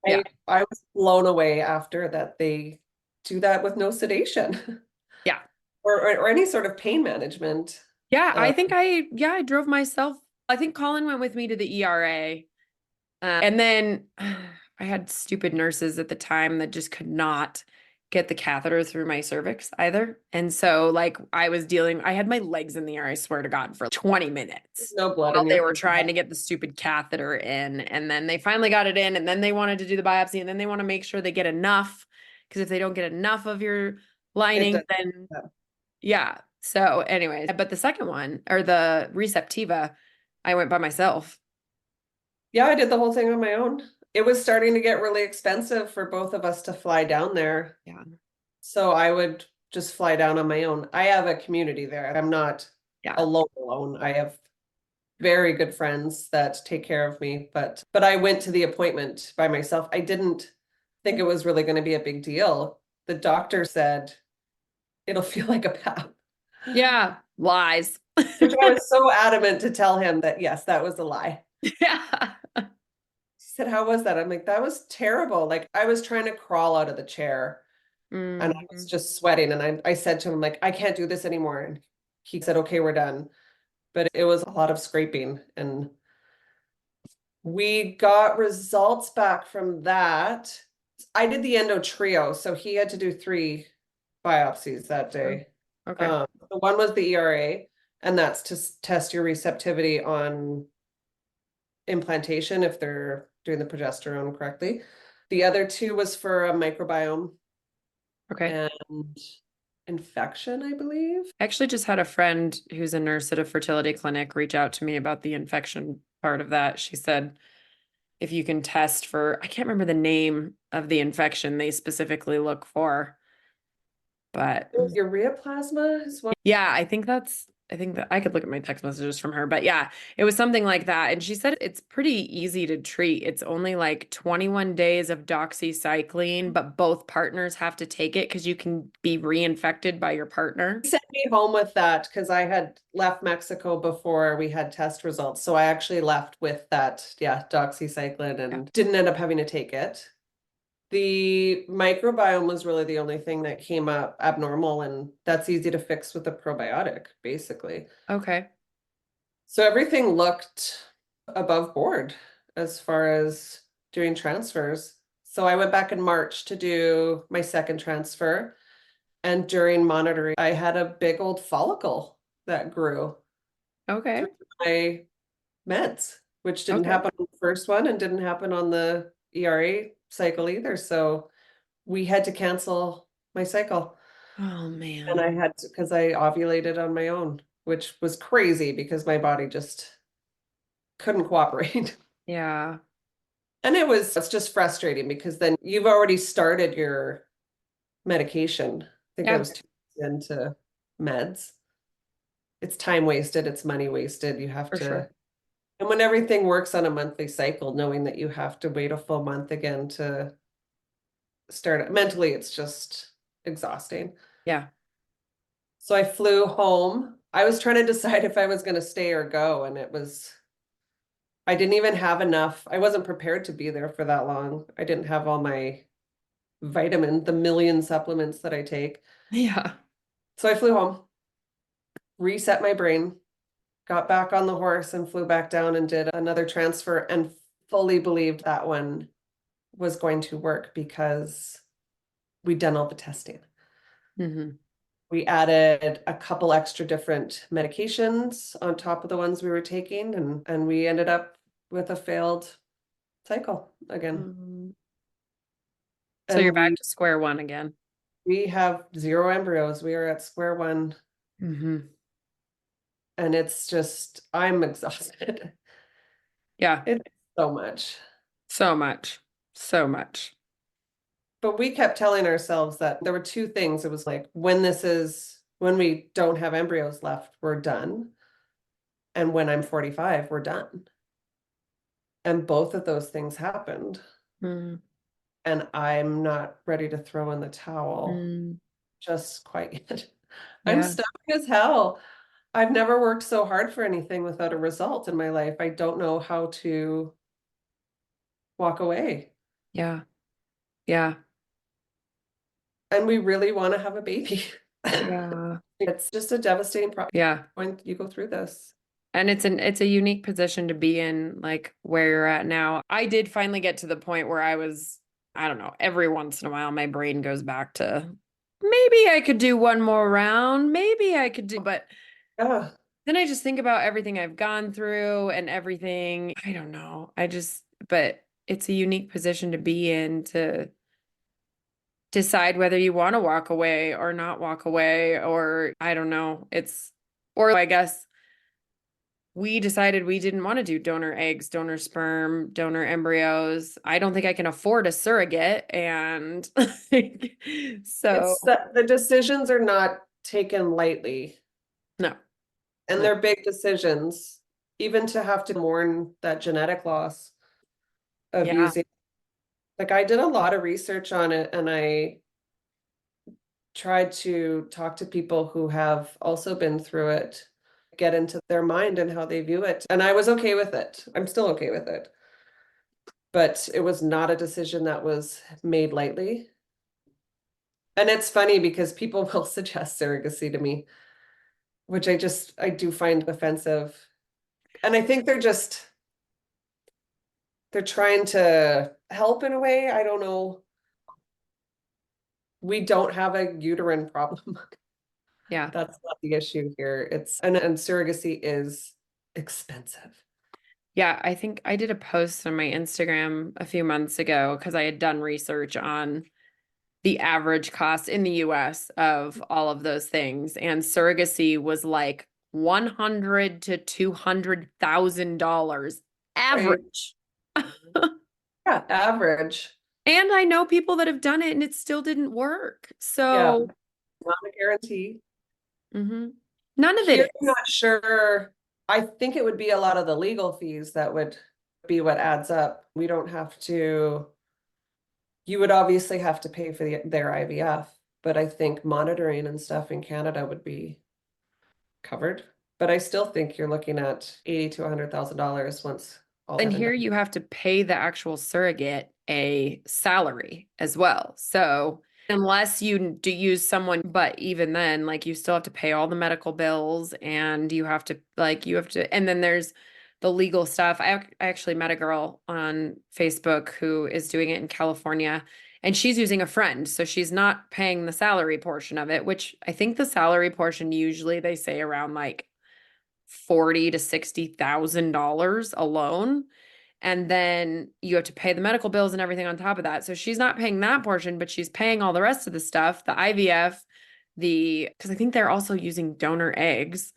Speaker 1: Yeah.
Speaker 2: I was blown away after that they do that with no sedation
Speaker 1: Yeah.
Speaker 2: or any sort of pain management.
Speaker 1: Yeah.
Speaker 2: Uh,
Speaker 1: I drove myself. I think Colin went with me to the ERA. And then I had stupid nurses at the time that just could not get the catheter through my cervix either. And so, like, I had my legs in the air, I swear to God, for 20 minutes
Speaker 2: no blood
Speaker 1: while
Speaker 2: in
Speaker 1: they
Speaker 2: your
Speaker 1: were trying
Speaker 2: blood.
Speaker 1: to get the stupid catheter in. And then they finally got it in, and then they wanted to do the biopsy, and then they want to make sure they get enough. Because if they don't get enough of your
Speaker 2: It
Speaker 1: lining,
Speaker 2: does.
Speaker 1: then yeah. So, anyways, but the second one or the Receptiva, I went by myself.
Speaker 2: Yeah, I did the whole thing on my own. It was starting to get really expensive for both of us to fly down there.
Speaker 1: Yeah.
Speaker 2: So I would just fly down on my own. I have a community there. I'm not
Speaker 1: Yeah.
Speaker 2: alone. I have very good friends that take care of me, but I went to the appointment by myself. I didn't think it was really going to be a big deal. The doctor said it'll feel like a pap,
Speaker 1: Yeah. Lies.
Speaker 2: which I was so adamant to tell him that yes, that was a lie.
Speaker 1: Yeah.
Speaker 2: He said, "How was that?" I'm like, "That was terrible. Like I was trying to crawl out of the chair and I was
Speaker 1: Hmm.
Speaker 2: just sweating. And I said to him, like, I can't do this anymore. And he said, okay, we're done. But it was a lot of scraping. And we got results back from that. I did the endo trio, so he had to do 3 biopsies that day.
Speaker 1: Okay.
Speaker 2: The one was the ERA, and that's to test your receptivity on implantation if they're doing the progesterone correctly. The other 2 was for a microbiome
Speaker 1: Okay.
Speaker 2: and infection, I believe.
Speaker 1: I actually just had a friend who's a nurse at a fertility clinic reach out to me about the infection part of that. She said if you can test for, I can't remember the name of the infection they specifically look for, but
Speaker 2: Urea plasma is what.
Speaker 1: yeah, I think that's I think that I could look at my text messages from her, but yeah, it was something like that. And she said it's pretty easy to treat. It's only like 21 days of doxycycline, but both partners have to take it because you can be reinfected by your partner.
Speaker 2: He sent me home with that because I had left Mexico before we had test results. So I actually left with that, yeah, doxycycline
Speaker 1: Yeah.
Speaker 2: and didn't end up having to take it. The microbiome was really the only thing that came up abnormal, and that's easy to fix with a probiotic, basically.
Speaker 1: Okay.
Speaker 2: So everything looked above board as far as doing transfers. So I went back in March to do my second transfer. And during monitoring, I had a big old follicle that grew
Speaker 1: Okay.
Speaker 2: through my meds, which didn't
Speaker 1: Okay.
Speaker 2: happen on the first one and didn't happen on the ERA cycle either. So we had to cancel my cycle.
Speaker 1: Oh
Speaker 2: And I
Speaker 1: man.
Speaker 2: had to, because I ovulated on my own, which was crazy because my body just couldn't cooperate.
Speaker 1: Yeah.
Speaker 2: And it's just frustrating because then you've already started your medication. I think I
Speaker 1: Yeah,
Speaker 2: was 2 weeks into meds. It's time wasted, it's money wasted. You have
Speaker 1: for
Speaker 2: to,
Speaker 1: sure.
Speaker 2: and when everything works on a monthly cycle, knowing that you have to wait a full month again to start it, mentally, it's just exhausting.
Speaker 1: Yeah.
Speaker 2: So I flew home. I was trying to decide if I was going to stay or go, and I didn't even have enough. I wasn't prepared to be there for that long. I didn't have all my the million supplements that I take.
Speaker 1: Yeah.
Speaker 2: So I flew home, reset my brain, got back on the horse and flew back down and did another transfer and fully believed that one was going to work because we'd done all the testing.
Speaker 1: Hmm.
Speaker 2: We added a couple extra different medications on top of the ones we were taking, and we ended up with a failed cycle again.
Speaker 1: So you're
Speaker 2: And
Speaker 1: back
Speaker 2: we
Speaker 1: to square one again.
Speaker 2: we have 0 embryos. We are at square one,
Speaker 1: Hmm.
Speaker 2: and it's just I'm exhausted.
Speaker 1: Yeah.
Speaker 2: It's so much.
Speaker 1: So much. So much.
Speaker 2: But we kept telling ourselves that there were two things. It was like when we don't have embryos left, we're done. And when I'm 45, we're done. And both of those things happened.
Speaker 1: Mm.
Speaker 2: And I'm not ready to throw in the towel
Speaker 1: Mm.
Speaker 2: just quite yet. I'm
Speaker 1: Yeah.
Speaker 2: stuck as hell. I've never worked so hard for anything without a result in my life. I don't know how to walk away.
Speaker 1: Yeah. Yeah.
Speaker 2: And we really want to have a baby.
Speaker 1: Yeah.
Speaker 2: It's just a devastating process
Speaker 1: Yeah.
Speaker 2: when you go through this.
Speaker 1: And it's a unique position to be in, like where you're at now. I did finally get to the point where I don't know, every once in a while my brain goes back to maybe I could do one more round, maybe I could do, but
Speaker 2: Yeah.
Speaker 1: then I just think about everything I've gone through and everything. I don't know. But it's a unique position to be in to decide whether you want to walk away or not walk away, or I don't know. Or I guess we decided we didn't want to do donor eggs, donor sperm, donor embryos. I don't think I can afford a surrogate. And so,
Speaker 2: It's that the decisions are not taken lightly,
Speaker 1: no,
Speaker 2: and
Speaker 1: no.
Speaker 2: they're big decisions, even to have to mourn that genetic loss of
Speaker 1: Yeah.
Speaker 2: using. Like I did a lot of research on it, and I tried to talk to people who have also been through it, get into their mind and how they view it. And I was okay with it. I'm still okay with it. But it was not a decision that was made lightly. And it's funny because people will suggest surrogacy to me, which I do find offensive. And I think they're trying to help in a way. I don't know. We don't have a uterine problem.
Speaker 1: Yeah.
Speaker 2: That's not the issue here. And surrogacy is expensive.
Speaker 1: Yeah. I think I did a post on my Instagram a few months ago because I had done research on the average cost in the US of all of those things. And surrogacy was like 100 to $200,000
Speaker 2: Right.
Speaker 1: average.
Speaker 2: Yeah, average.
Speaker 1: And I know people that have done it and it still didn't work.
Speaker 2: Yeah,
Speaker 1: So,
Speaker 2: not a guarantee.
Speaker 1: mhm. None of it
Speaker 2: Here, I'm
Speaker 1: is.
Speaker 2: not sure. I think it would be a lot of the legal fees that would be what adds up. We don't have to, you would obviously have to pay for their IVF, but I think monitoring and stuff in Canada would be covered. But I still think you're looking at 80 to $100,000 once all
Speaker 1: And
Speaker 2: said and
Speaker 1: here
Speaker 2: done.
Speaker 1: you have to pay the actual surrogate a salary as well. So unless you do use someone, but even then, like you still have to pay all the medical bills and you have to, and then there's the legal stuff. I actually met a girl on Facebook who is doing it in California and she's using a friend. So she's not paying the salary portion of it, which I think the salary portion usually they say around like 40 to $60,000 alone. And then you have to pay the medical bills and everything on top of that. So she's not paying that portion, but she's paying all the rest of the stuff, the IVF, because I think they're also using donor eggs,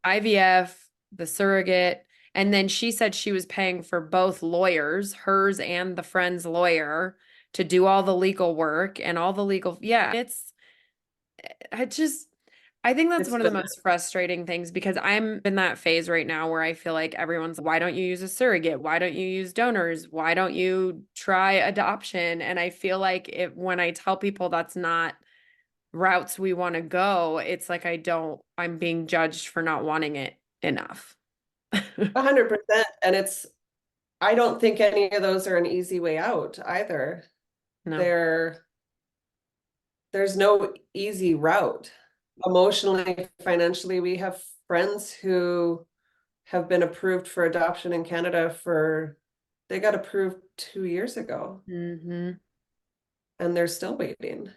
Speaker 1: IVF, the surrogate. And then she said she was paying for both lawyers, hers and the friend's lawyer, to do all the legal work and all the legal. Yeah, I just, I think that's
Speaker 2: It's
Speaker 1: one of the
Speaker 2: been,
Speaker 1: most frustrating things because I'm in that phase right now where I feel like everyone's, why don't you use a surrogate? Why don't you use donors? Why don't you try adoption? And I feel like when I tell people that's not routes we want to go, it's like I'm being judged for not wanting it enough.
Speaker 2: 100%. And I don't think any of those are an easy way out either.
Speaker 1: No.
Speaker 2: There, there's no easy route. Emotionally, financially, we have friends who have been approved for adoption in Canada they got approved 2 years ago
Speaker 1: Hmm.
Speaker 2: and they're still waiting.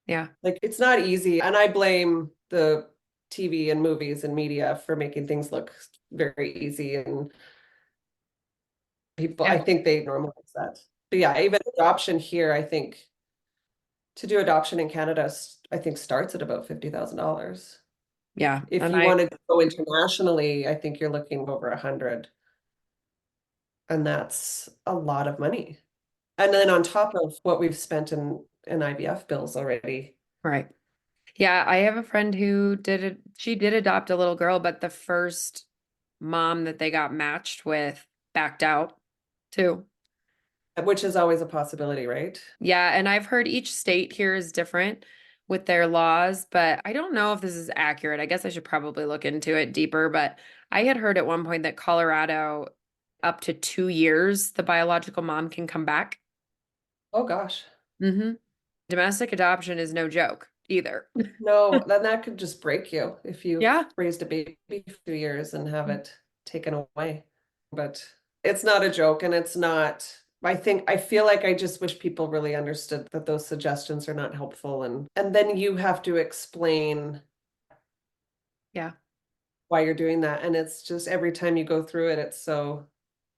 Speaker 1: Yeah.
Speaker 2: Like it's not easy. And I blame the TV and movies and media for making things look very easy and people,
Speaker 1: Yeah.
Speaker 2: I think they normalize that. But yeah, even adoption here, I think to do adoption in Canada, I think starts at about $50,000.
Speaker 1: Yeah.
Speaker 2: If
Speaker 1: And
Speaker 2: you want to go internationally, I think you're looking over 100, and that's a lot of money. And then on top of what we've spent in IVF bills already.
Speaker 1: right. Yeah, I have a friend who she did adopt a little girl, but the first mom that they got matched with backed out too.
Speaker 2: Which is always a possibility, right?
Speaker 1: Yeah, and I've heard each state here is different with their laws, but I don't know if this is accurate. I guess I should probably look into it deeper, but I had heard at one point that Colorado, up to 2 years, the biological mom can come back.
Speaker 2: Oh gosh.
Speaker 1: Hmm. Domestic adoption is no joke either.
Speaker 2: No, then that could just break you if you've
Speaker 1: Yeah.
Speaker 2: raised a baby for 2 years and have it taken away. But it's not a joke and it's not, I feel like I just wish people really understood that those suggestions are not helpful and then you have to explain
Speaker 1: Yeah.
Speaker 2: why you're doing that. And it's just every time you go through it, it's so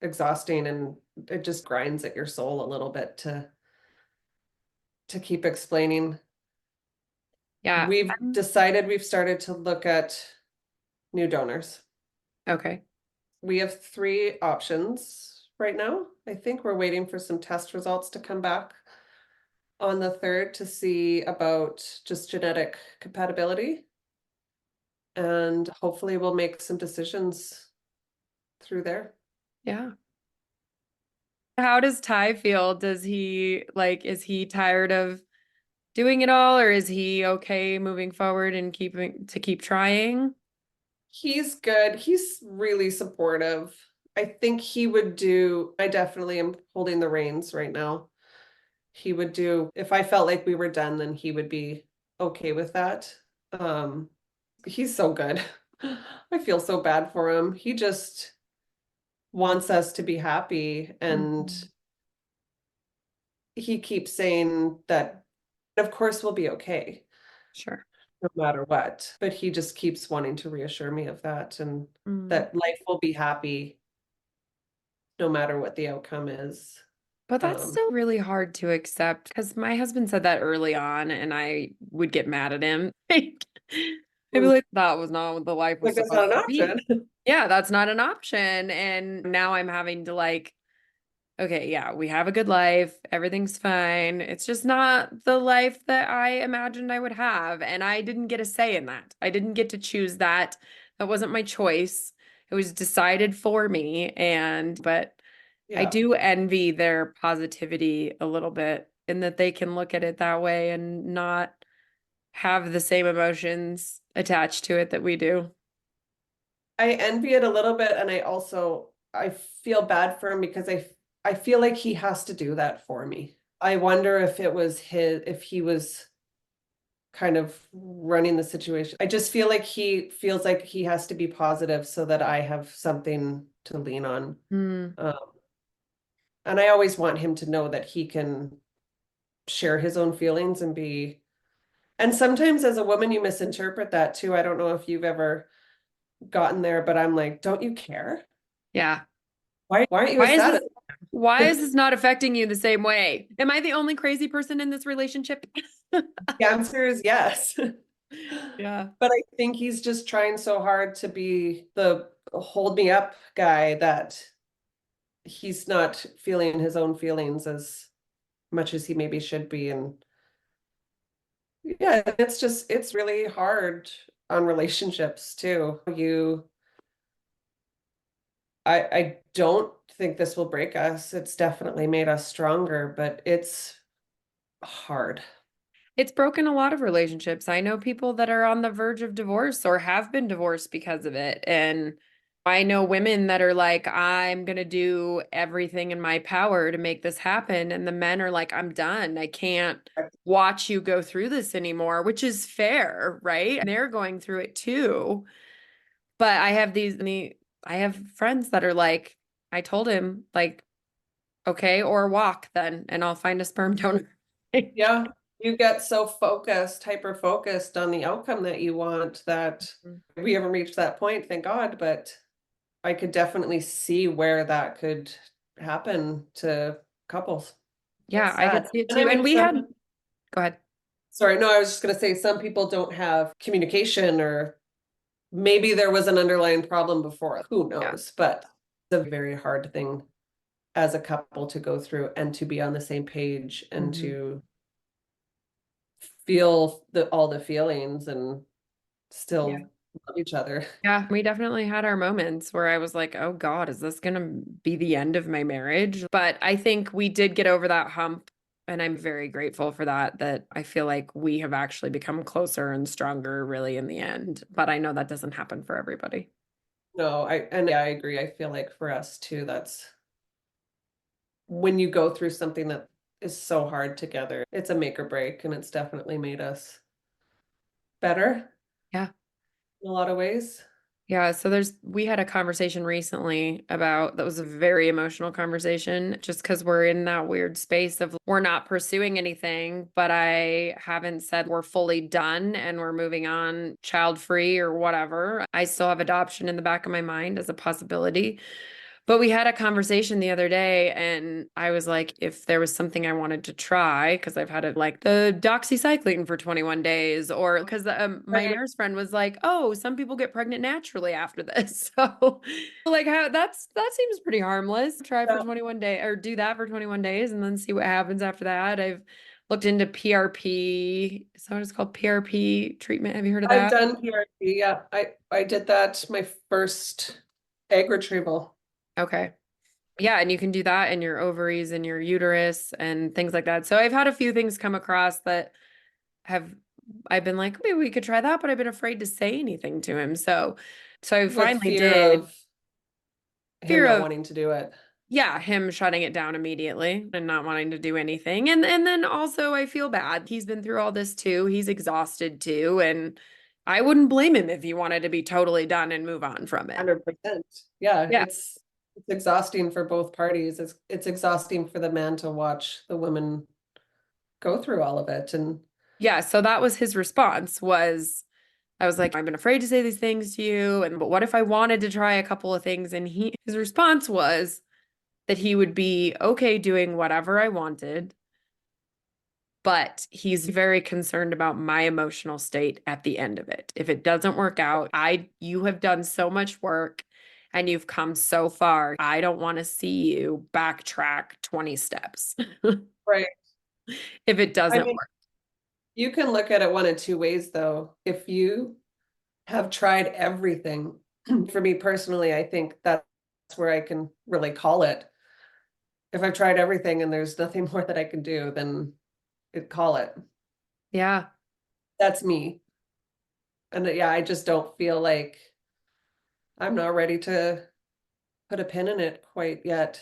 Speaker 2: exhausting and it just grinds at your soul a little bit to keep explaining.
Speaker 1: Yeah.
Speaker 2: We've decided we've started to look at new donors.
Speaker 1: Okay.
Speaker 2: We have three options right now. I think we're waiting for some test results to come back on the 3rd to see about just genetic compatibility. And hopefully we'll make some decisions through there.
Speaker 1: Yeah. How does Ty feel? Is he tired of doing it all, or is he okay moving forward and keep trying?
Speaker 2: He's good. He's really supportive. I think he would do, I definitely am holding the reins right now. He would do, if I felt like we were done, then he would be okay with that. Um, he's so good. I feel so bad for him. He just wants us to be happy and
Speaker 1: Mhm.
Speaker 2: he keeps saying that of course we'll be okay
Speaker 1: Sure.
Speaker 2: no matter what. But he just keeps wanting to reassure me of that and
Speaker 1: Mm.
Speaker 2: that life will be happy no matter what the outcome is.
Speaker 1: But that's
Speaker 2: Um,
Speaker 1: still really hard to accept because my husband said that early on, and I would get mad at him. I'd be like, that was not what the life was
Speaker 2: like that's not
Speaker 1: supposed
Speaker 2: an
Speaker 1: to be.
Speaker 2: option.
Speaker 1: Yeah, that's not an option. And now I'm having to like okay, yeah, we have a good life. Everything's fine. It's just not the life that I imagined I would have. And I didn't get a say in that. I didn't get to choose that. That wasn't my choice. It was decided for me. But I
Speaker 2: Yeah.
Speaker 1: do envy their positivity a little bit in that they can look at it that way and not have the same emotions attached to it that we do.
Speaker 2: I envy it a little bit, and I feel bad for him because I feel like he has to do that for me. I wonder if if he was kind of running the situation. I just feel like he feels like he has to be positive so that I have something to lean on.
Speaker 1: Hmm.
Speaker 2: Um, and I always want him to know that he can share his own feelings and be. And sometimes as a woman, you misinterpret that too. I don't know if you've ever gotten there, but I'm like, don't you care?
Speaker 1: Yeah.
Speaker 2: Why aren't you
Speaker 1: Why
Speaker 2: as
Speaker 1: is
Speaker 2: sad
Speaker 1: this
Speaker 2: as
Speaker 1: why is this not affecting you the same way? Am I the only crazy person in this relationship?
Speaker 2: the answer is yes.
Speaker 1: Yeah.
Speaker 2: But I think he's just trying so hard to be the hold me up guy that he's not feeling his own feelings as much as he maybe should be. And yeah, it's really hard on relationships too. I don't think this will break us. It's definitely made us stronger, but it's hard.
Speaker 1: It's broken a lot of relationships. I know people that are on the verge of divorce or have been divorced because of it. And I know women that are like, I'm going to do everything in my power to make this happen. And the men are like, I'm done. I can't watch you go through this anymore, which is fair, right? And they're going through it too. But I have friends that are like, I told him, like, okay, or walk then, and I'll find a sperm donor.
Speaker 2: Yeah, you get so focused, hyper focused on the outcome that you want that we haven't reached that point, thank God, but I could definitely see where that could happen to couples.
Speaker 1: Yeah,
Speaker 2: It's
Speaker 1: I
Speaker 2: sad.
Speaker 1: could see it
Speaker 2: And I
Speaker 1: too. And
Speaker 2: mean,
Speaker 1: we had, go ahead.
Speaker 2: sorry, no, I was just going to say some people don't have communication, or maybe there was an underlying problem before. Who
Speaker 1: Yeah.
Speaker 2: knows? But it's a very hard thing as a couple to go through and to be on the same page and
Speaker 1: Hmm.
Speaker 2: to feel all the feelings and
Speaker 1: Yeah.
Speaker 2: still love each other.
Speaker 1: Yeah, we definitely had our moments where I was like, oh God, is this gonna be the end of my marriage? But I think we did get over that hump, and I'm very grateful for that, that I feel like we have actually become closer and stronger really in the end. But I know that doesn't happen for everybody.
Speaker 2: No, yeah, I agree. I feel like for us too, that's when you go through something that is so hard together, it's a make or break, and it's definitely made us better
Speaker 1: Yeah.
Speaker 2: in a lot of ways.
Speaker 1: Yeah, so we had a conversation recently about that was a very emotional conversation just because we're in that weird space of we're not pursuing anything, but I haven't said we're fully done and we're moving on child free or whatever. I still have adoption in the back of my mind as a possibility. But we had a conversation the other day, and I was like, if there was something I wanted to try, because I've had it like the doxycycline for 21 days, or because my
Speaker 2: Right.
Speaker 1: nurse friend was like, oh, some people get pregnant naturally after this. So, like, how that seems pretty harmless. Try for
Speaker 2: Yeah.
Speaker 1: 21 days or do that for 21 days and then see what happens after that. I've looked into PRP. Is that what it's called? PRP treatment. Have you heard of
Speaker 2: I've
Speaker 1: that?
Speaker 2: done PRP. Yeah, I did that my first egg retrieval.
Speaker 1: Okay. Yeah, and you can do that in your ovaries and your uterus and things like that. So I've had a few things come across that have I've been like, maybe we could try that, but I've been afraid to say anything to him. So I
Speaker 2: With
Speaker 1: finally
Speaker 2: fear
Speaker 1: did.
Speaker 2: of him
Speaker 1: Fear
Speaker 2: not
Speaker 1: of,
Speaker 2: wanting to do it.
Speaker 1: yeah, him shutting it down immediately and not wanting to do anything. And then also I feel bad. He's been through all this too. He's exhausted too. And I wouldn't blame him if he wanted to be totally done and move on from it.
Speaker 2: 100%. Yeah,
Speaker 1: Yeah.
Speaker 2: it's exhausting for both parties. It's exhausting for the man to watch the woman go through all of it. And
Speaker 1: Yeah. So that was his response was I was like, I've been afraid to say these things to you. And but what if I wanted to try a couple of things? And his response was that he would be okay doing whatever I wanted, but he's very concerned about my emotional state at the end of it. If it doesn't work out, you have done so much work and you've come so far. I don't want to see you backtrack 20 steps
Speaker 2: Right.
Speaker 1: if it
Speaker 2: I
Speaker 1: doesn't
Speaker 2: mean,
Speaker 1: work.
Speaker 2: you can look at it one of two ways, though. If you have tried everything, for me personally, I think that's where I can really call it. If I've tried everything and there's nothing more that I can do, then I'd call it.
Speaker 1: Yeah.
Speaker 2: That's me. And yeah, I just don't feel like I'm not ready to put a pin in it quite yet.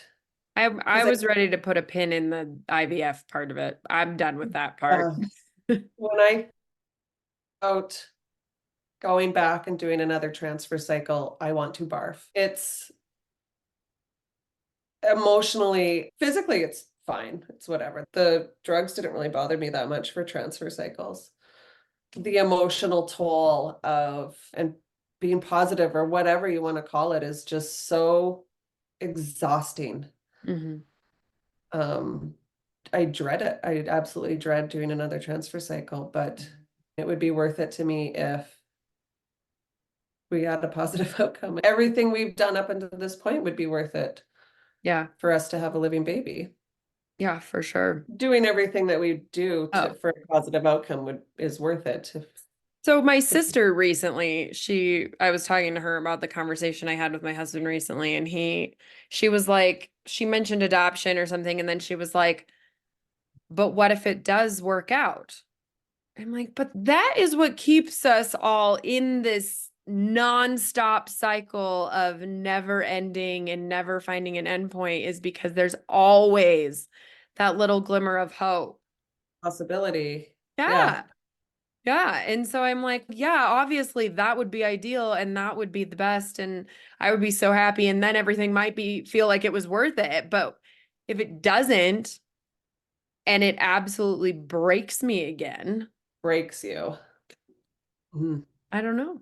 Speaker 1: I
Speaker 2: Because
Speaker 1: was ready to put a pin in the IVF part of it. I'm done with that part.
Speaker 2: when I out going back and doing another transfer cycle, I want to barf. It's emotionally, physically, it's fine. It's whatever. The drugs didn't really bother me that much for transfer cycles. The emotional toll of and being positive or whatever you want to call it is just so exhausting.
Speaker 1: Mhm.
Speaker 2: Um, I dread it. I absolutely dread doing another transfer cycle, but it would be worth it to me if we had a positive outcome. Everything we've done up until this point would be worth it
Speaker 1: Yeah.
Speaker 2: for us to have a living baby.
Speaker 1: Yeah, for sure.
Speaker 2: Doing everything that we do
Speaker 1: Oh.
Speaker 2: for a positive outcome is worth it.
Speaker 1: So my sister recently, I was talking to her about the conversation I had with my husband recently, and she was like, she mentioned adoption or something, and then she was like, but what if it does work out? I'm like, but that is what keeps us all in this nonstop cycle of never ending and never finding an endpoint, is because there's always that little glimmer of hope.
Speaker 2: Possibility. Yeah,
Speaker 1: Yeah. Yeah. And so I'm like, yeah, obviously that would be ideal and that would be the best. And I would be so happy. And then everything might feel like it was worth it. But if it doesn't, and it absolutely breaks me again,
Speaker 2: breaks you. Mhm.
Speaker 1: I don't know.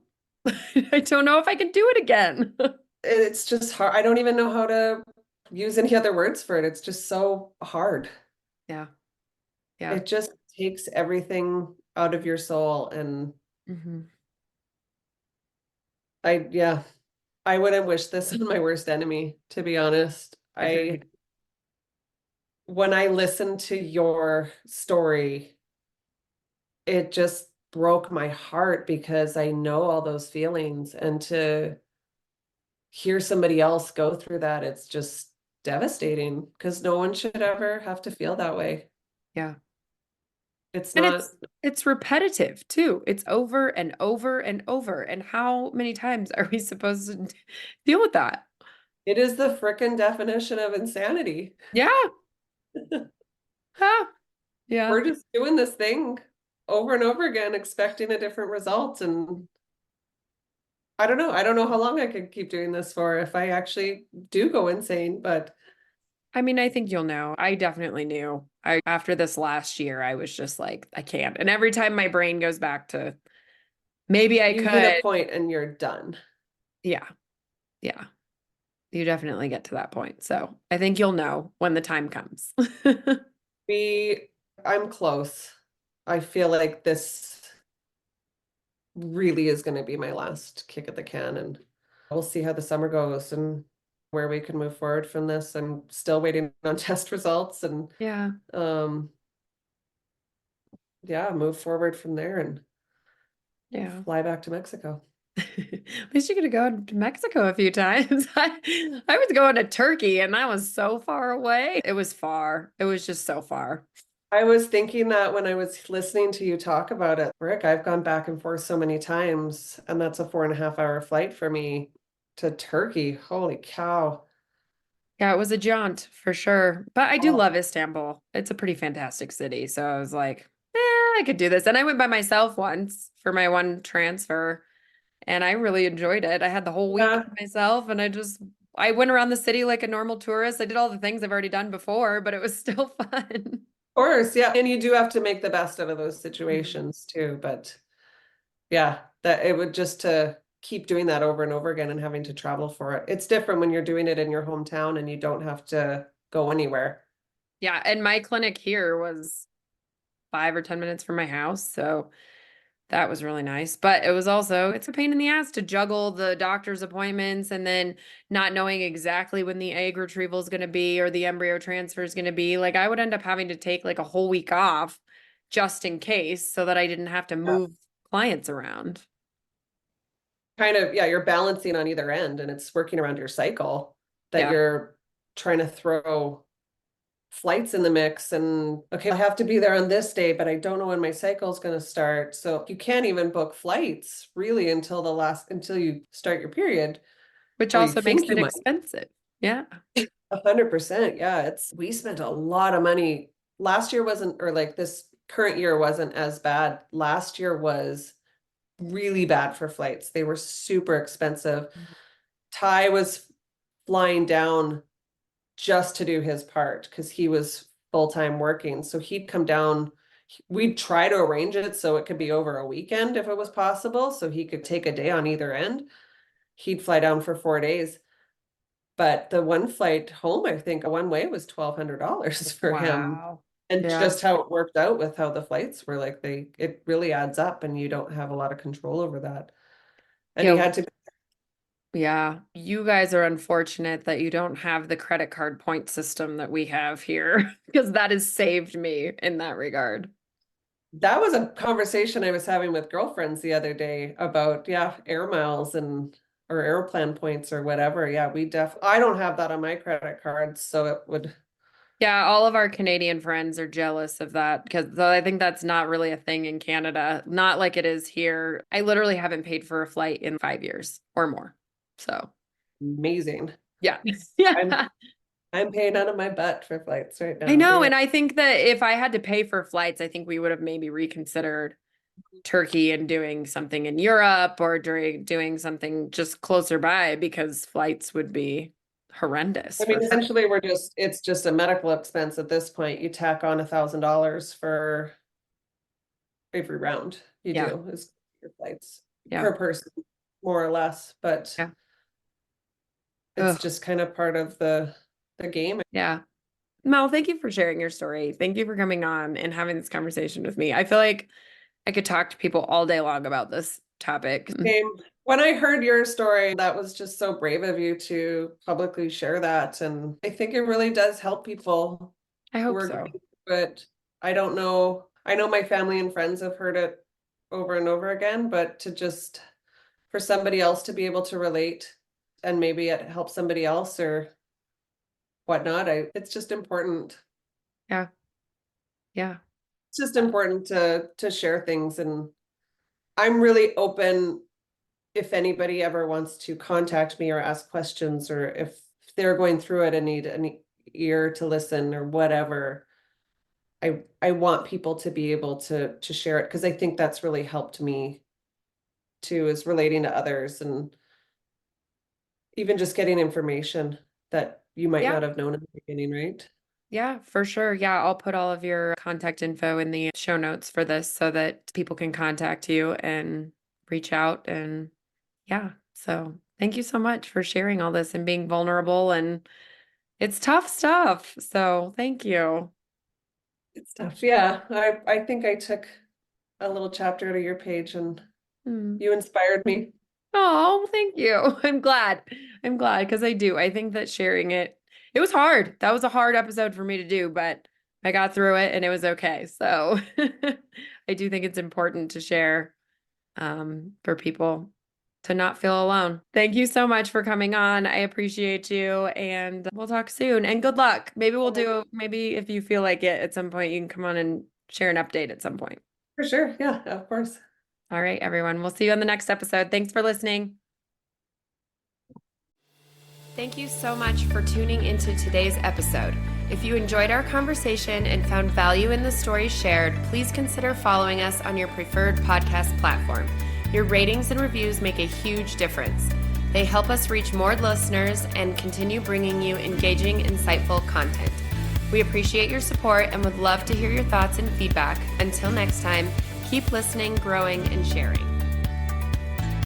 Speaker 1: I don't know if I can do it again.
Speaker 2: It's just hard. I don't even know how to use any other words for it. It's just so hard.
Speaker 1: Yeah. Yeah.
Speaker 2: It just takes everything out of your soul. And
Speaker 1: Hmm.
Speaker 2: yeah, I wouldn't wish this on my worst enemy, to be honest.
Speaker 1: Agreed.
Speaker 2: When I listened to your story, it just broke my heart because I know all those feelings. And to hear somebody else go through that, it's just devastating because no one should ever have to feel that way.
Speaker 1: Yeah.
Speaker 2: It's
Speaker 1: And
Speaker 2: not,
Speaker 1: it's repetitive too. It's over and over and over. And how many times are we supposed to deal with that?
Speaker 2: it is the frickin' definition of insanity.
Speaker 1: Yeah. Ah, yeah.
Speaker 2: We're just doing this thing over and over again, expecting a different result. And I don't know. I don't know how long I could keep doing this for if I actually do go insane, but
Speaker 1: I mean, I think you'll know. I definitely knew. After this last year, I was just like, I can't. And every time my brain goes back to maybe I
Speaker 2: you hit a
Speaker 1: could.
Speaker 2: point and you're done.
Speaker 1: Yeah. Yeah. You definitely get to that point. So I think you'll know when the time comes.
Speaker 2: We, I'm close. I feel like this really is going to be my last kick at the can, and we'll see how the summer goes and where we can move forward from this. I'm still waiting on test results and
Speaker 1: Yeah.
Speaker 2: um yeah, move forward from there and
Speaker 1: Yeah.
Speaker 2: fly back to Mexico.
Speaker 1: At least you're gonna go to Mexico a few times. I was going to Turkey and that was so far away. It was far. It was just so far.
Speaker 2: I was thinking that when I was listening to you talk about it, Rick, I've gone back and forth so many times, and that's a 4.5 hour flight for me to Turkey. Holy cow.
Speaker 1: Yeah, it was a jaunt for sure. But I do
Speaker 2: Oh,
Speaker 1: love Istanbul. It's a pretty fantastic city. So I was like, I could do this. And I went by myself once for my one transfer, and I really enjoyed it. I had the whole week
Speaker 2: yeah,
Speaker 1: to myself, and I went around the city like a normal tourist. I did all the things I've already done before, but it was still fun.
Speaker 2: course, yeah. And you do have to make the best out of those
Speaker 1: Mhm.
Speaker 2: situations too. But yeah, that it would just to keep doing that over and over again and having to travel for it. It's different when you're doing it in your hometown and you don't have to go anywhere.
Speaker 1: Yeah, and my clinic here was 5 or 10 minutes from my house. So That was really nice. But it was also, it's a pain in the ass to juggle the doctor's appointments and then not knowing exactly when the egg retrieval is going to be or the embryo transfer is going to be. Like I would end up having to take like a whole week off just in case so that I didn't have to
Speaker 2: Yeah.
Speaker 1: move clients around.
Speaker 2: Kind of, yeah, you're balancing on either end and it's working around your cycle that
Speaker 1: Yeah.
Speaker 2: you're trying to throw flights in the mix and okay, I have to be there on this day, but I don't know when my cycle is going to start. So you can't even book flights really until you start your period,
Speaker 1: Which
Speaker 2: or you
Speaker 1: also makes
Speaker 2: think you
Speaker 1: it
Speaker 2: might.
Speaker 1: expensive. Yeah.
Speaker 2: 100%. Yeah, we spent a lot of money. Last year wasn't, or like this current year wasn't as bad. Last year was really bad for flights. They were super expensive. Ty was flying down just to do his part because he was full-time working. So he'd come down. We'd try to arrange it so it could be over a weekend if it was possible. So he could take a day on either end. He'd fly down for 4 days. But the one flight home, I think one way was $1,200 for him.
Speaker 1: Wow.
Speaker 2: And
Speaker 1: Yeah.
Speaker 2: just how it worked out with how the flights were, like it really adds up and you don't have a lot of control over that. And he
Speaker 1: Yeah.
Speaker 2: had to.
Speaker 1: Yeah. You guys are unfortunate that you don't have the credit card point system that we have here because that has saved me in that regard.
Speaker 2: That was a conversation I was having with girlfriends the other day about, yeah, air miles or airplane points or whatever. Yeah, I don't have that on my credit card, so it would.
Speaker 1: Yeah, all of our Canadian friends are jealous of that because I think that's not really a thing in Canada, not like it is here. I literally haven't paid for a flight in 5 years or more. So,
Speaker 2: Amazing.
Speaker 1: yeah.
Speaker 2: I'm
Speaker 1: Yeah.
Speaker 2: I'm paying out of my butt for flights right
Speaker 1: I
Speaker 2: now.
Speaker 1: know.
Speaker 2: Yeah.
Speaker 1: And I think that if I had to pay for flights, I think we would have maybe reconsidered Turkey and doing something in Europe or doing something just closer by because flights would be horrendous
Speaker 2: I mean,
Speaker 1: for sure.
Speaker 2: essentially it's just a medical expense at this point. You tack on $1,000 for every round you
Speaker 1: Yeah.
Speaker 2: do is your flights
Speaker 1: Yeah.
Speaker 2: per person, more or less. But
Speaker 1: Yeah.
Speaker 2: it's
Speaker 1: Ugh.
Speaker 2: just kind of part of the game.
Speaker 1: Yeah. Mel, thank you for sharing your story. Thank you for coming on and having this conversation with me. I feel like I could talk to people all day long about this topic.
Speaker 2: Same. When I heard your story, that was just so brave of you to publicly share that. And I think it really does help people
Speaker 1: I
Speaker 2: who
Speaker 1: hope
Speaker 2: are
Speaker 1: so.
Speaker 2: going through it. I don't know. I know my family and friends have heard it over and over again, but for somebody else to be able to relate and maybe it helps somebody else or whatnot, it's just important.
Speaker 1: Yeah. Yeah.
Speaker 2: It's just important to share things. And I'm really open if anybody ever wants to contact me or ask questions, or if they're going through it and need an ear to listen or whatever. I want people to be able to share it because I think that's really helped me too, is relating to others and even just getting information that you might
Speaker 1: Yeah.
Speaker 2: not have known in the beginning, right?
Speaker 1: Yeah, for sure. Yeah, I'll put all of your contact info in the show notes for this so that people can contact you and reach out. And yeah, so thank you so much for sharing all this and being vulnerable. And it's tough stuff. So thank you.
Speaker 2: It's tough. Yeah, I think I took a little chapter out of your page and
Speaker 1: Hmm.
Speaker 2: you inspired me.
Speaker 1: Oh, thank you. I'm glad. I'm glad because I do. I think that sharing it was hard. That was a hard episode for me to do, but I got through it and it was okay. So I do think it's important to share for people to not feel alone. Thank you so much for coming on. I appreciate you and we'll talk soon. And good luck. Maybe if you feel like it at some point, you can come on and share an update at some point.
Speaker 2: For sure. Yeah, of course.
Speaker 1: All right, everyone. We'll see you on the next episode. Thanks for listening. Thank you so much for tuning into today's episode. If you enjoyed our conversation and found value in the stories shared, please consider following us on your preferred podcast platform. Your ratings and reviews make a huge difference. They help us reach more listeners and continue bringing you engaging, insightful content. We appreciate your support and would love to hear your thoughts and feedback. Until next time, keep listening, growing, and sharing.